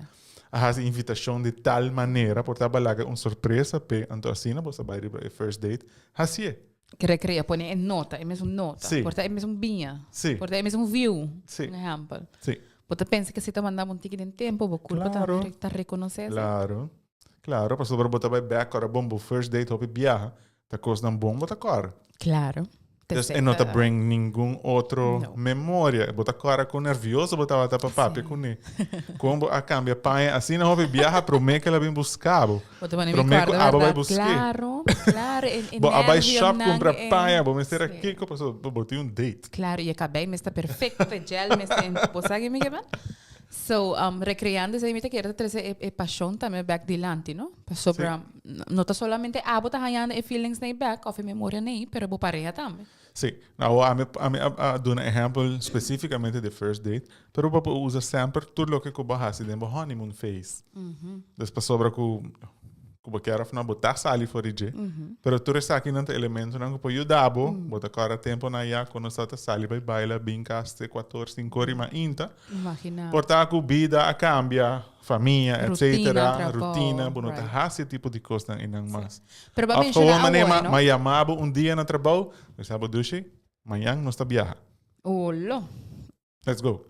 a invitação de tal maneira, por trabalhar surpresa pe, então assim não você vai ir first date, hacia. Que recreia, põe em nota, é mesmo nota, sí. Porta é mesmo binha, sí. Porta é mesmo view, sí. Por exemplo. Sí. Você pensa que se te mandar um ticket em tempo, vou culpa tá reconhecer. Claro, para sobre botar vai back para bombo first date hope viaja. Tá coisa não bom, bota cor. Claro. E não tá bring nenhum outro memória. Bota cara com nervioso, bota para papi com ele. Como a cambia pai, assim não houve viaja prome que ela vem buscar. Prome que aba vai buscar. Claro. Bo abai shop compra pai, bo me ser aqui que passou, botei date. Claro, e acabei, me está perfeito, gel, me está em posagem, me quebra. So, recreando essa imita que era trazer paixão também back dilante, não? Sobre, não tá solamente bota ganhando feelings na back, ou memória nem, pero bo pareja também. Sim. Não, a dou um exemplo especificamente de first date, pero o papo usa sempre tudo o que o bahasi dentro honeymoon phase. Depois sobre que Como quero na botar sali for ije. Pero tu resta aqui nante elemento não que ajudabo, bota cara tempo na ia quando sata sali vai baila bincaste 14 5 horas ma inta. Imagina. Portar a vida a cambia, família, etc. trabalho, Rotina, bonota right. haci tipo de coisa em nang mas. Pero ba After mencionar mané agora, ma yamabo dia na trabalho, eu sabo dushi, manhã nós tá viaja. Olo. Let's go.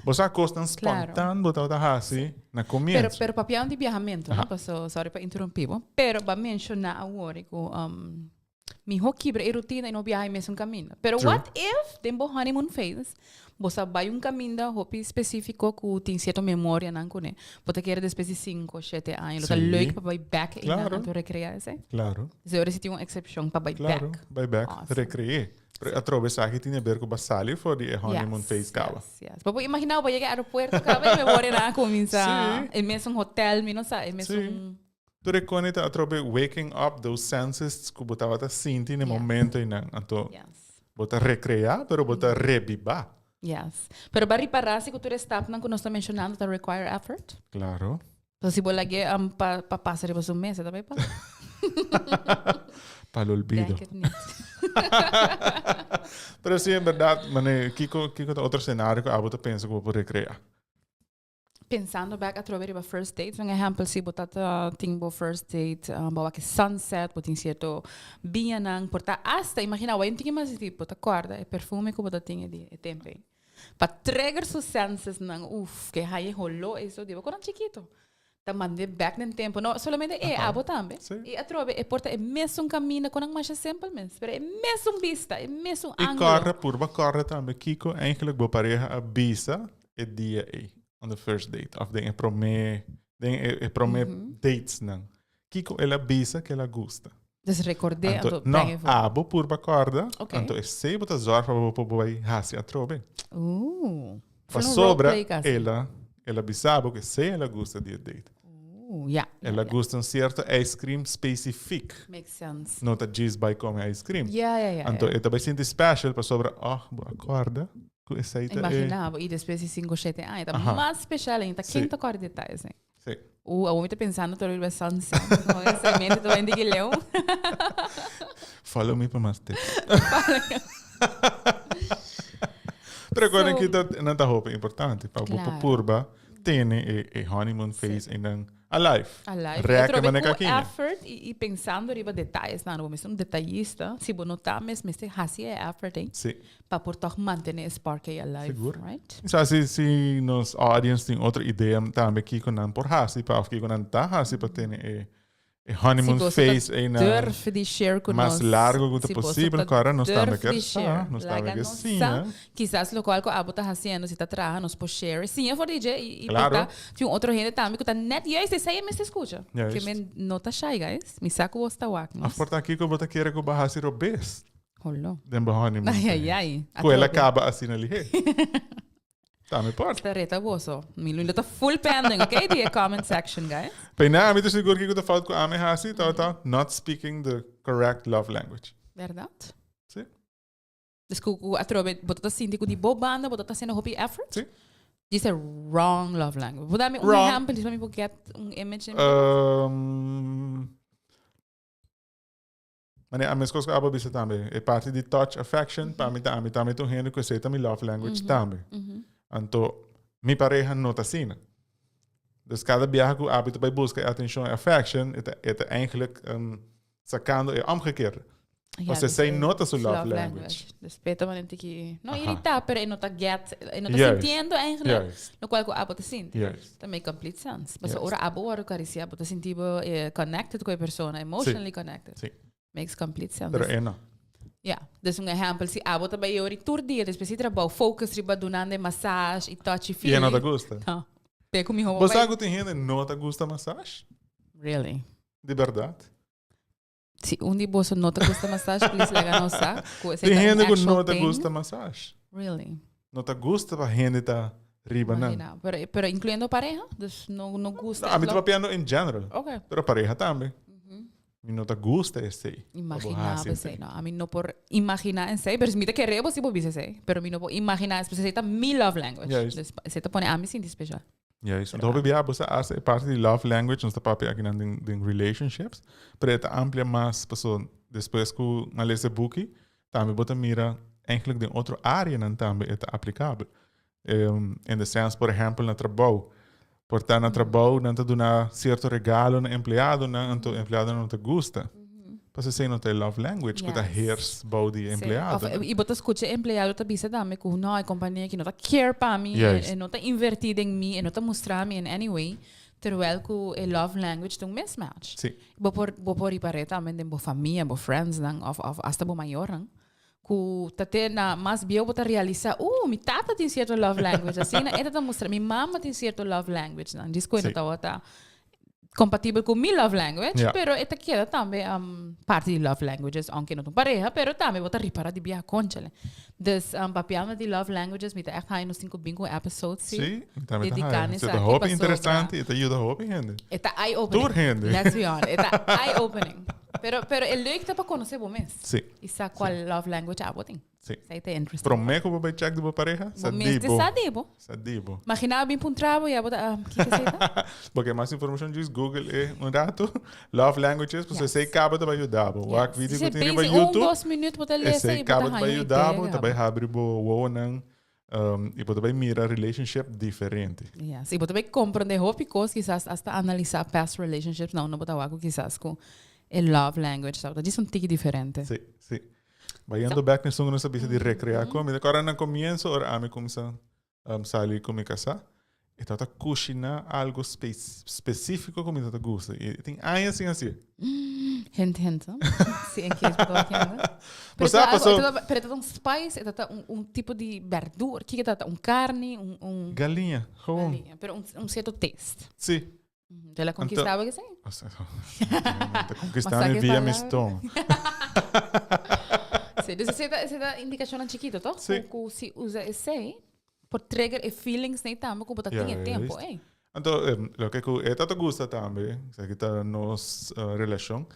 Você costa espontâneo, botar outra haci na comienzo. Pero papião de viajamento, não? Passo, sorry para interromper. Pero ba mencionar agora que mi hokibre e rotina e no viaje mesmo caminho. Pero True. what if tempo honeymoon phase? Você vai caminho da hopi específico que tem certa memória não né? Você quer depois de 5, 7 anos, você leuk para vai back e Claro. não recrear, sei? Claro. Se eu recebo uma excepção para vai Claro, back. vai back, Awesome. recrear. A trove aqui tinha a ver com basali for de honeymoon phase cava. Yes. Papo imaginar vai chegar ao aeroporto, acaba e memória na começa. Sim. É mesmo hotel, não sabe, é mesmo Sim. Tu reconhece a trove waking up those senses que botava ta sinti no momento e não. Então, Yes. bota recrear, pero bota revivar. Yes. Pero para reparar se que tu step não que nós estamos mencionando, tá require effort. Claro. Então se você lagi para passar depois um mês, também para. Para o olvido. Denk het niet. Pero sim, é verdade, mane, kiko outro cenário que a bota pensa que vou recrear. Pensando back a trover para first date, um exemplo se botar ting bo first date, bawa que sunset, botin certo bianang, porta hasta imagina, wa ting mas tipo, ta corda, e perfume que botar ting e tempe. Pa trigger sus senses nang, que hai rolou isso, digo, quando chiquito. Ta mande back nel tempo, no, solamente é abo também. E a trove e porta é mesmo caminho com ang mais simple mas, pero é mesmo vista, é mesmo E ângulo. corre também, kiko eigenlijk bo pareha a bisa e dia e. On the first date, of the prome dates não. Kiko ela bisa que ela gosta. Dus recordei, Anto, então, não, abo por bacorda. Ok. Então, é sei botar zorra para vai haci a trobe. Para Foi um sobra roleplay, quase. ela bisabo que sei ela gosta de date. Yeah. Ela gosta um certo ice cream específico. Makes sense. Não tá diz by come ice cream. Yeah. Então, ela vai sentir special para sobra, acorda. Imaginava, e depois de 5 ou 7 anos, tá mais especial ainda, quinta cor de detalhes. Sim. O homem tá pensando todo o sunset, não é semente do ende que leu. Follow me para mais tempo. Pero quando que não tá roupa importante, para o purba tem e honeymoon phase e não alive. Reaca maneca aqui. Effort e pensando riba detalhes, não, mas um detalhista, se você notar, mas este haci é effort, hein? Sim. Para por toch manter esse spark aí alive, Seguro. right? Então, se nos audience tem outra ideia também que não por haci, para que não tá haci para ter e honeymoon phase e na durf de share com mais nós. largo que possível, cara, nós também quer share. nós também quer sim, Quizás lo qual que a bota haciendo se tá traja nos por share. Sim, eu vou dizer e Claro. tem outro gente também que tá net e aí você sai e me escuta. Yes. Que me nota shy, guys. Me saco o sta wak. a porta aqui que eu botar querer que o bahasi robes. Hollo. Den honeymoon. Ai. Com ela acaba assim ali. Tá, me importa. Sta reta boso. Mi lui tá full pending, okay? The comment section, guys. Pena, me tô seguro que eu falando com a minha hasi, tá not speaking the correct love language. Verdade? Sim. Dus a trobe bota sinti ku di bobanda, bota sendo hopi effort. Sim. This is a wrong love language. Vou dar um Wrong. exemplo, para me get image. Mane a minha coisa aba bisa também. É parte de touch affection, para mim também tô rindo que eu sei também love language também. Então, minha pareja não tá assim. Dus cada viagem que o hábito vai buscar atenção e affection, é eigenlijk sacando é omgekeerd. Você sei nota sua love language. Respeito man que não irritar, pero nota get, nota sentindo eigenlijk. Yes. No qual ko abo te sinti. Yes. That make complete sense. Mas ora abo ora caricia, abo te sentivo connected com a persona, emotionally connected. Sim. Makes complete sense. Pero é não. Yeah, dus um exemplo, se abo também eu tur dia, depois se trabalho focus riba dunande massage e touch e feeling. E não te gosta? Não. Pego mi Você sabe que tem gente não te gosta massagem? Really? De verdade? Se dia você não te gosta massage, please lega no saco. Tem gente que não te gosta massagem. Really? Não te gosta para gente tá riba não. Pero incluindo pareja, dus não gosta. A mim tô papiando em general. Okay. Pero pareja também. Não te gosta esse. Imaginava sei, não. A mim não por imaginar em sei, pero se me te querer você pode sei, pero me não por imaginar, especialmente mi love language. Yes. Você te põe a mim sim especial. Juist, want hobby ja, bosa as parte de love language, ons papi aqui na den relationships, pero é amplia mais pessoa depois que uma lese buki, também bota mira eigenlijk de outra área não também é aplicável. In the sense, por exemplo, na trabalho, portanto, na trabalho não te dá certo regalo no empregado, não o empregado não te gusta. Para você não tem love language, que tá hers bau de empregado. E bota escuta empregado tá bisa dame que não a companhia que não tá care para mim, e não tá invertido em mim, e não tá mostrar me in any way. Terwijl que o love language tem mismatch. Sim. Bo por ipare também de bo família, bo friends dan of hasta bo maior dan. Ku tate na mas bio bota realizar, mi tata tem certo love language, assim, na tá mostrar, mi mama tem certo love language, dan. Diz coisa tá compatível com mi love language, pero esta queda também parte de love languages, aunque não tem pareja, pero também bota reparar de bia conchale. Dus papiama de love languages, mi tá echt hai no 5 bingo episodes, sim, dedicando isso. Isso é hobby interessante, isso ajuda hobby, gente. Está eye-opening. Tour, gente. Let's be honest, está eye-opening. Pero é leuk para conhecer o mês. Sim. Isso é qual love language abo tem. Sim. Isso é interessante. Prome que vai check de pareja? Sadibo. Sadibo. Imagina bem para um trabalho e abo da que é porque mais informação diz Google é rato love languages, você sei cabo de ajudar. O vídeo que tem no YouTube. 2 minutos para ler isso aí cabo de ajudar, também abre bo não e pode mirar relationship diferente. Yes, e pode compreender hobby coisas quizás hasta analisar past relationships, não botar algo quizás com love language, sabe? Diz tique diferente. Sim, sim. Vayendo back nesse não sabia de recrear comida. Agora no começo, ora a me começa sair com minha casa. E tá cozinhar algo específico como eu gosto. E tem aí assim. Hint. Sim, que é Mas pero um spice, é tipo de verdura, que é carne, galinha, galinha, pero certo taste. Sim. Te la conquistava que sim. Te conquistava via meu estômago. Sim, você dá indicação chiquito, tá? Sim. Que se usa esse por trigger e feelings nem também como botar tinha tempo, hein? Então, o que é tanto gosta também, se que tá nos relação,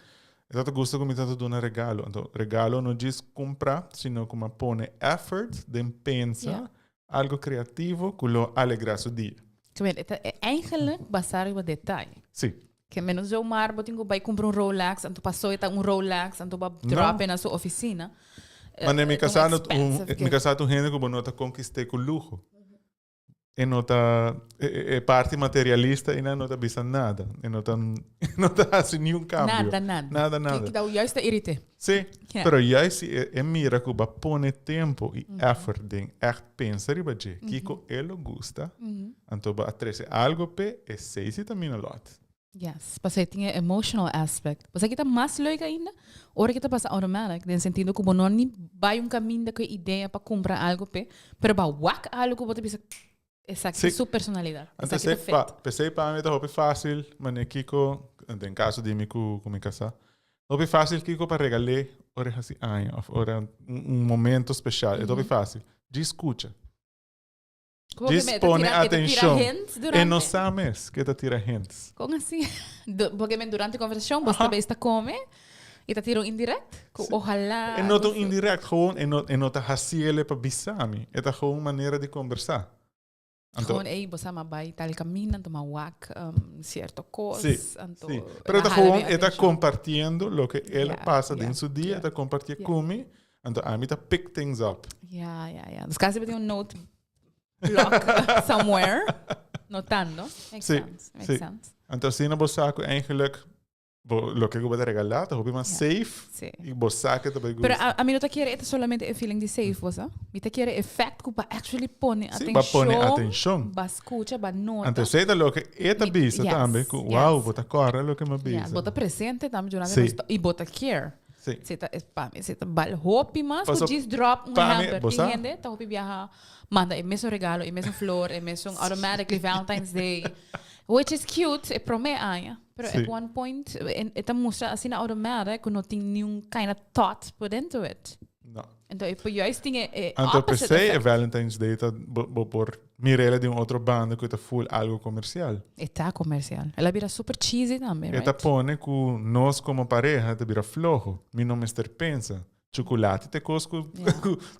é tanto gosta como tanto dona regalo. Então, regalo não diz comprar, sino como põe effort, de pensa algo criativo que lo alegra seu dia. É eigenlijk baseado em detalhe. Sim. Que menos eu mar, botinho vai comprar Rolex, então passou e tá Rolex, então vai drop na sua oficina. Mas me casado gente que não tá conquistei com luxo. E não tá parte materialista e não tá vista nada. E não tá assim nenhum cambio. Nada. Que dá o juiste irrite. Sim, pero juist é mira que vai pôr tempo e effort em pensar e vai dizer que ele gosta. Então vai atrair algo pe e sei se também a lot. Yes, parce tinha emotional aspect. Você que tá mais leuk ainda, ora que tá passa automatic, no sentido que não nem vai caminho com ideia para comprar algo pe, pero ba wak algo que você esaki sua personalidade. Então pensei para mim tá fácil, mas Kiko, em caso de mim com minha casa, é fácil Kiko para regalar ora assim, ora momento especial, é fácil. De escuta. Dispone atenção. E não sabes que te tira hands. Como assim? Porque durante a conversação, você também está come e te tira indirect? Ojalá. É não tão indirect, gewoon, é não tá haci ele para bisami. É gewoon maneira de conversar. Gewoon, você vai tal caminho, toma wak, certo coisa. Sim. Pero tá gewoon, está compartilhando o que ele passa dentro do seu dia, está compartilhando comigo. Então, a mim tá pick things up. Nos casos, você tem note block somewhere, notando. Makes sense. Então, se não você eigenlijk lo que eu vou te regalar, tá mais safe e você que também gosta. Pero a mim não te quer solamente o feeling de safe, você? Me te quer effect que para actually pôr atenção. Para pôr atenção. Para escuta, para nota. Então, sei lo que é ta bisa também, wow, bota corre lo que me bisa. Bota presente também durante e bota care. Você tá bal hopi mas o diz drop hamper entende tá hopi viaja manda o mesmo regalo o mesmo flor o mesmo automatically Valentine's Day which is cute é prome aya pero at one point eta mostra assim na automatic que não tem nenhum kind of thought put into it. Não. Então é por juist tinha então pensei é Valentine's Day tá por mirela de outro banda que tá full algo comercial. Está comercial. Ela vira super cheesy também, right? Eta pone que nós como pareja te vira flojo. Mi não Mr. pensa. chocolate te cosco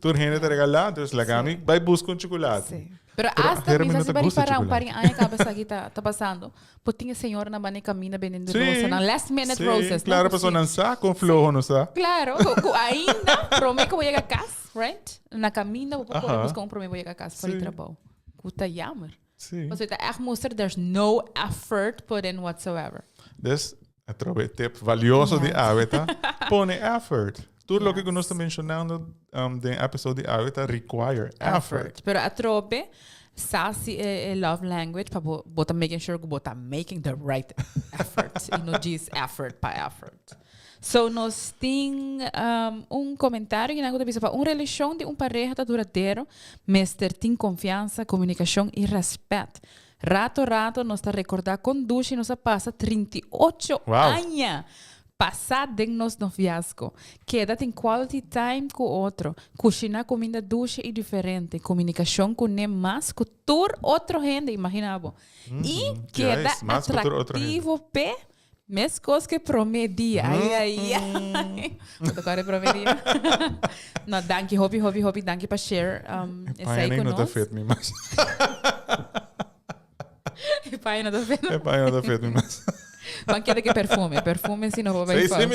tu gente te regalar, entonces la gami vai buscar un chocolate. Sí. Pero hasta mismo se vai parar um parinho aí cabeça aqui tá passando. Potinha senhora na bane camina vendendo rosas, na last minute roses, claro, não? pessoa não sabe com flow, não sabe? Claro, ainda prome que vou chegar a casa, right? Na caminho vou buscar um prome vou chegar a casa para o trabalho. Puta jammer. Sim. Você tá echt mostrar there's no effort put in whatsoever. Dus é trouxe tip valioso de hábito, põe effort. Tudo o que nós estamos mencionando no episódio de hábito require effort. Pero a trobe sassy love language para botar making sure que botar making the right effort e não diz effort para effort. So nós tem comentário que nós temos para relação de pareja duradouro, mas tem confiança, comunicação e respeito. Rato nós está recordar com dushi nós passa 38 anos. Passado em nosso noviazgo. Queda tem quality time com o outro. Cozinhar comida doce e diferente. Comunicação com nem mais com todo outro gente, imaginava. E queda atrativo pe mes coisas que promedia. Ai. Agora promedia. Não, danke, hobby, danke para share. Essa aí não tá feito, me mais. Pai não tá feito. Pai não tá feito, me mais. Banqueta que perfume sino vou bem falar.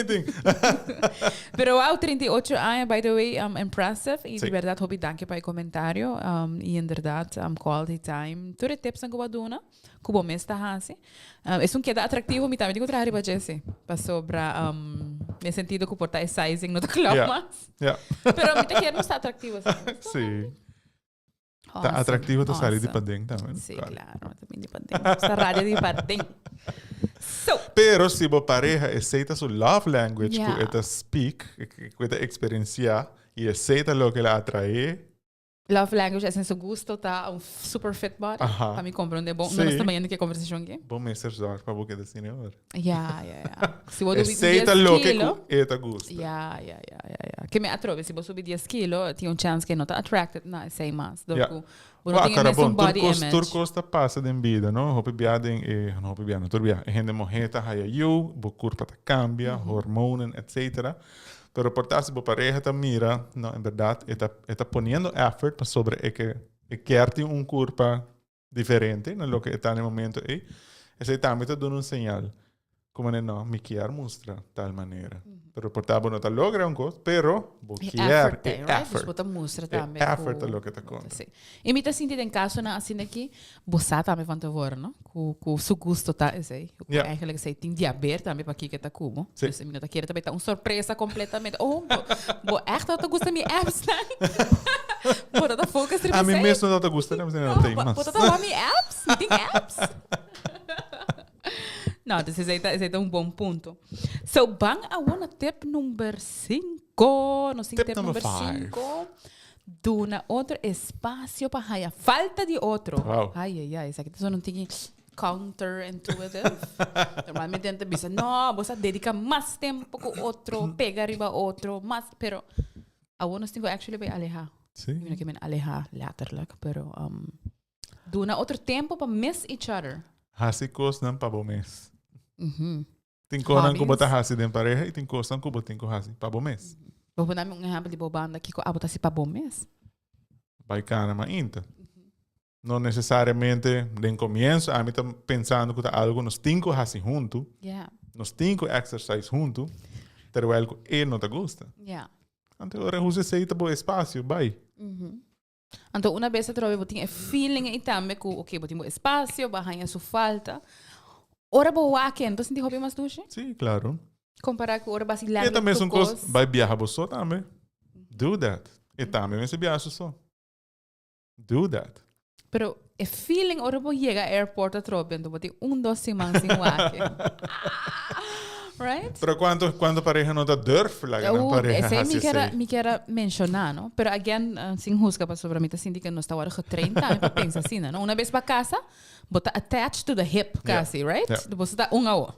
Pero wow, 38 anos, by the way, impressive. E de verdade, hobby, danke para o comentário. E em verdade, quality time. Tudo tips que eu dou, que o mês está assim. É queda atrativo, me também digo trabalhar para Jesse. Para sobra, nesse sentido que portar sizing no club, mas. Pero me queda não está atrativo assim. Sim. Está atrativo tu sair de para dentro também. Sim, claro, também de para dentro. Essa rádio de para dentro. Pero se a pareja aceita su love language, que esta speak, que esta experiencia y aceita lo que la atrae. Love language é seu gosto, tá um super fit body. Para me compreender bom. Não estamos indo que conversação aqui. Bom mestre já para boca de cinema. Se você aceita lo que esta gosta. Que me atrove, se você subir 10 quilos, tem chance que não tá attracted, não, sei mais. Cara, bom, tur costa passa de vida, não? Hopi biaden hopi biaden, tur bia. Gente mojeta haya you, bo curpa ta cambia, hormonen, etc. Pero por tal se bo pareja ta mira, no, en verdad, está poniendo effort sobre que arte un curpa diferente, no lo que está en el momento y ese también te da un señal. Como no, me quiere mostrar tal manera. Pero por tal no te logra un cosa, pero quiere effort. Você mostra também. Effort é o que te conta. E me tá sentindo em caso na assim aqui, você também vai ter não? Com seu gosto tá, sei. Eigenlijk sei tem diabetes também para aqui que tá como. Você me tá querendo também tá uma surpresa completamente. Bo echt dat gosta me apps, né? Bo dat focus er. A mim mesmo não tá gostando, mas não tem mais. Bo dat tá me apps, tem apps. Não, esse é um bom ponto. So, bang a tip número 5. Nós temos tip número 5. Duna outro espaço para hanja. Falta de outro. Ai. Isso aqui não tem counterintuitive. Normalmente a gente pensa, não, você dedica mais tempo com outro, pega arriba outro, mas, pero, nós temos actually bem alejar. Sim. Eu não alejar, letterlijk, pero, duna outro tempo para miss each other. Haci coisas para o mês. Tem coisas que botar haci dentro pareja e tem coisas que botar com haci para o mês. Vou dar um exemplo de bobanda que botar se para o mês. Vai cana mas ainda. Não necessariamente no começo, a mim tá pensando que algo nos cinco haci junto. Nos cinco exercise junto, pero algo ele não te gusta. Então agora você aceita o espaço, vai. Então, uma vez eu trouxe feeling e também que, ok, eu tenho espaço, barranha sua falta. Ora, boa aqui, então, você tem hobby mais dushi? Sim, claro. Comparar com ora, basilar. E também são coisas, vai viajar você também. Do that. E também você viaja só. Do that. Pero, o feeling, ora, vou chegar ao aeroporto a trouxe, então, vou ter 2 semanas sem o aqui. Right? Pero quando pareja não durf la pareja esse me quer mencionar, não? Pero again, sem rusga para sobre mim, assim que não está hora getrein, tá? Eu penso assim, não? Uma vez para casa, bota attached to the hip, quase, right? Depois está ao.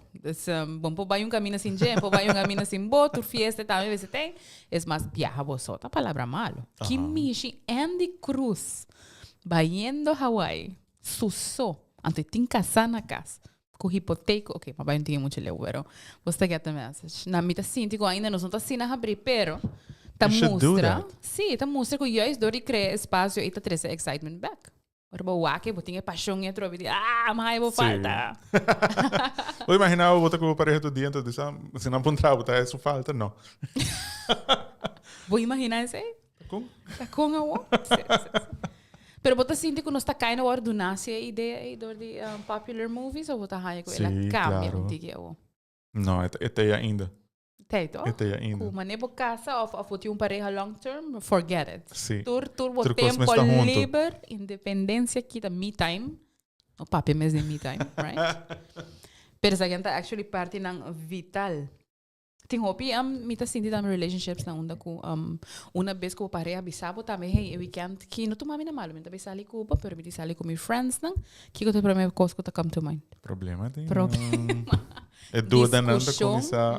Bom, por vai caminho assim, por vai caminho assim, boto fiesta também, você tem. É mais viaja você, tá palavra malo. Que mishi Andy Cruz, vaindo Hawaii, susso, ante tem casa na casa. Com hipoteca, ok, mas não tinha muito leu, pero você get the message. Na mitad síntico ainda não está assim a abrir, pero Tá You should do mostra. that. Sim, tá mostra que juist door die crea espaço e tá trazer excitement back. Ora ba wake, botinha paixão e trovi de mas vou falta. Eu imaginava botar com o pareha do dia, então se não apontar, botar isso falta, não. Vou imaginar isso aí? Com? Tá com a Pero bota sinti que nós tá caindo agora do nasce a ideia aí do de popular movies ou bota raia com ela cambia claro. um tique. Não, é ainda. Teito. É ainda. Uma nebo casa of um pareha long term, forget it. Sim. Tur o Tur tempo começa junto. livre, independência aqui da me time. O papi mesmo de me time, right? Pero sa gente actually parte ng vital. Ting hopi mita sinti tam relationships na unda ko una vez ko pareha bisabo tame hey weekend ki no tumami na malo minta bisali ko pa pero miti sali ko mi friends nang ki ko te prome cos ko ta come to mind. Problema tem. Problema. É dúvida não da começar,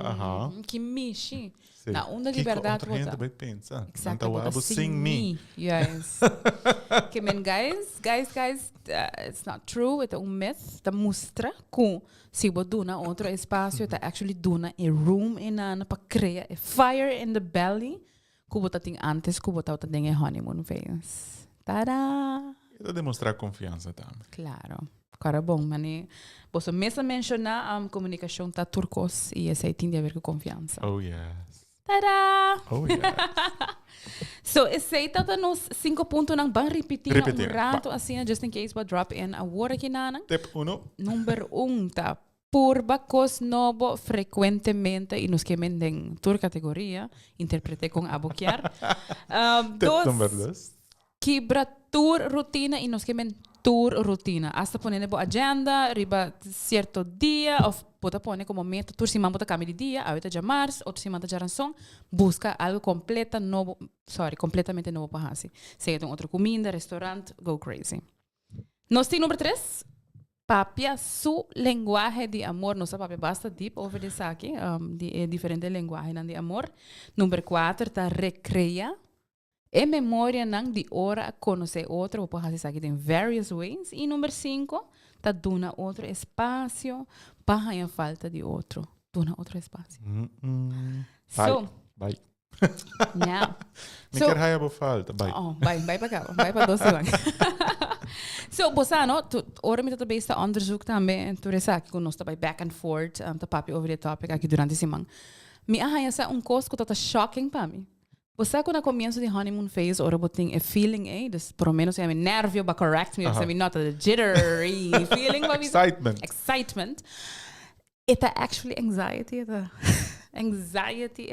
Que mishi. Na onda de verdade outra gente vai pensar. Exacto. Então, abo sing me. Yes. Que men guys, it's not true. Ito um myth. Ta mostra kung si bo duna outro espaço, ta actually duna a room ina pa crea a fire in the belly. Kubo ta ting antes, kubo ta ting a honeymoon phase. Tada! Ito demonstrar confiança também. Claro. Cara bom, mani. Posso mesmo mencionar comunicação tá turcos e esse aí tem a ver com confiança. Oh, yes. Tada! Oh, yes. So, esse aí tá nos 5 pontos nang bang repetir um rato assim, just in case what drop in a word aqui na. Tip 1. Número 1 tá purba cos nobo frequentemente e nos que menden tur categoria, interprete com aboquiar. Tip número 2. Quebra tur rutina e nos que men tur rutina. Hasta poner po agenda, riba cierto dia, of puta pone como meta, tur si mambo ta cambia de dia, ahorita ya março, outro si manta ya ranzón, busca algo completamente novo para hacer. Seja outra comida, restaurante, go crazy. Nos tem número 3, papia su lenguaje de amor. Nossa papia basta deep over this aqui, diferente lenguaje de amor. Número 4, ta recrea. É memória não de hora conhecer outro, ou pode fazer isso em various ways. E número 5, tá dando outro espaço para a falta de outro. Dona outro espaço. So, Bye. yeah. Me quer raia por falta. Bye. Oh, vai para cá. Vai para 12 lang. So, Bosano, ora me também está onderzoek também, tu resa que nós também back and forth, tá papi over the topic aqui durante esse semana. Me arranha essa coisa que tá shocking para mim. Você quando começo de honeymoon phase, ora boting a feeling, dus por menos é nervio, but correct me, sabe not a jittery feeling, excitement. It's actually anxiety, anxiety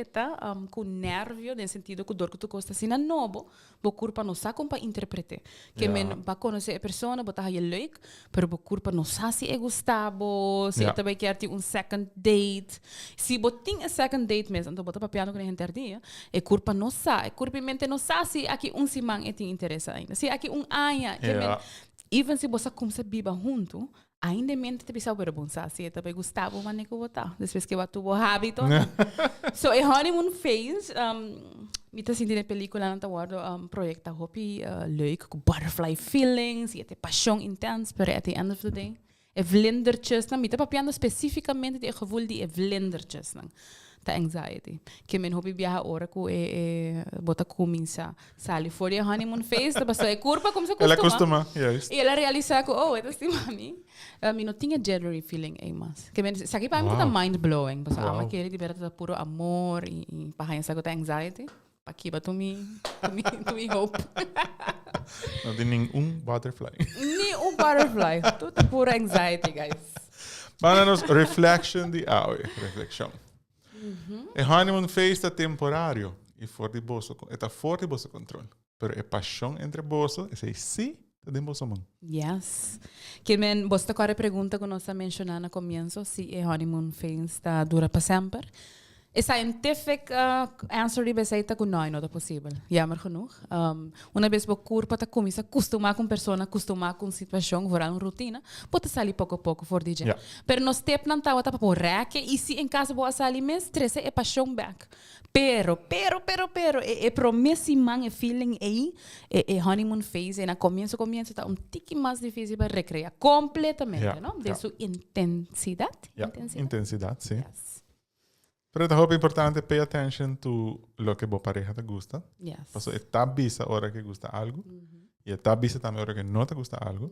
com nervio, no sentido que dor que tu costa assim na nobo, bo culpa não sabe como para interpretar. Que men para conhecer a pessoa, botar aí leuk, pero bo culpa não sabe se é gostavo, se também quer ter second date. Se botin a second date mesmo, então botar papiano com a gente dia, é culpa não sabe, culpa mente não sabe se aqui simang é te interessa ainda. Se aqui hanja, que men, even se você começa a biba junto, ainda mente te bisa pero bonsa se também gostava mas nem que botar depois que batu o hábito so a honeymoon phase me tá sentindo na película na guardo proyecta hopi leuk com butterfly feelings e te paixão intense pero at the end of the day é vlindertjes na me tá papiando especificamente de gevoel die é vlindertjes na ta anxiety que men hopi viaja ora com bota começa sali for the honeymoon phase tá passou é curva como se ela costuma yes. E ela realiza que é assim mami me não tinha jittery feeling aí mas que men sabe para mim tá mind blowing mas ama que ele libera puro amor e para essa gota anxiety para que tu me hope não tem nenhum butterfly nenhum butterfly tudo é pura anxiety guys para nos reflection de reflexão. O honeymoon phase está temporário e fora de bolso, está fora de bolso controle. Pero a paixão entre bolso, esse aí sim está dentro bolso mão. Yes. Que men, você agora pergunta que nós mencionamos no começo se o honeymoon phase está dura para sempre. A scientific answer die beseita que não é possível. Jammer genoeg. Uma vez que o corpo está começa a acostumar com pessoa, acostumar com situação, virar uma rotina, pode sair pouco a pouco for DJ. Yeah. Pero no step não está para pôr reque e se em casa boa sair mesmo, stress é paixão back. Pero, é promessa man, é feeling aí, é honeymoon phase, e na começo está tique mais difícil para recriar completamente, não? De sua intensidade. Intensidade, sim. Yes. Pero é importante pay attention to lo que vos pareja te gusta. Yes. Paso está avisa hora que gusta algo. Y está avisa también hora que no te gusta algo.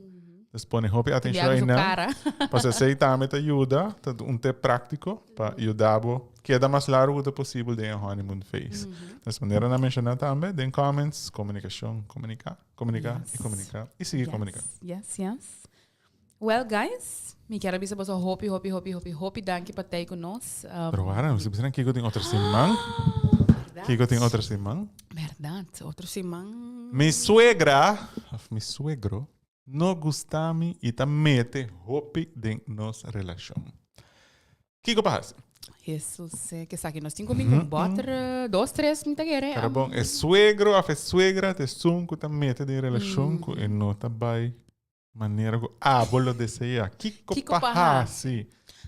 Entonces pone hopi atención aí, cara. Paso esse também te ajuda, te prático, para ajudar queda mais largo do possível de honeymoon phase. Dessa maneira, na mencionar também, den comments, comunicação, comunicar e comunicar. E seguir comunicar. Yes. Well, guys, me quero avisar para hopi, danke para ter conosco. Pero agora, você precisa que eu tenho outra semana. Que eu tenho outra semana. Verdade, outra semana. Mi suegro, não gusta me e tá mete hopi de nos relação. Que eu faço? Jesus, que sabe, nós temos comigo botar 2, 3, não tá querendo. Cara bom, é suegro, a suegra, te sunco tá mete de relação com e não tá vai maneira que bolo deseja. Que eu faço?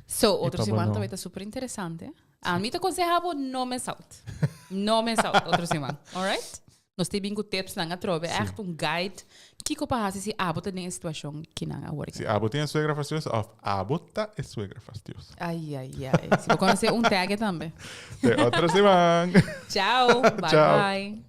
So, outra semana vai estar super interessante. A mim te aconselhava não me salte. Não me salte outra semana, alright? Nós temos tips na trove, echt guide. Que eu faço se abota nessa situação que não agora. Se abota é suegra fastiosa, abota é suegra fastiosa. Ai. Se eu conhecer tag também. Outra semana. Tchau. Bye.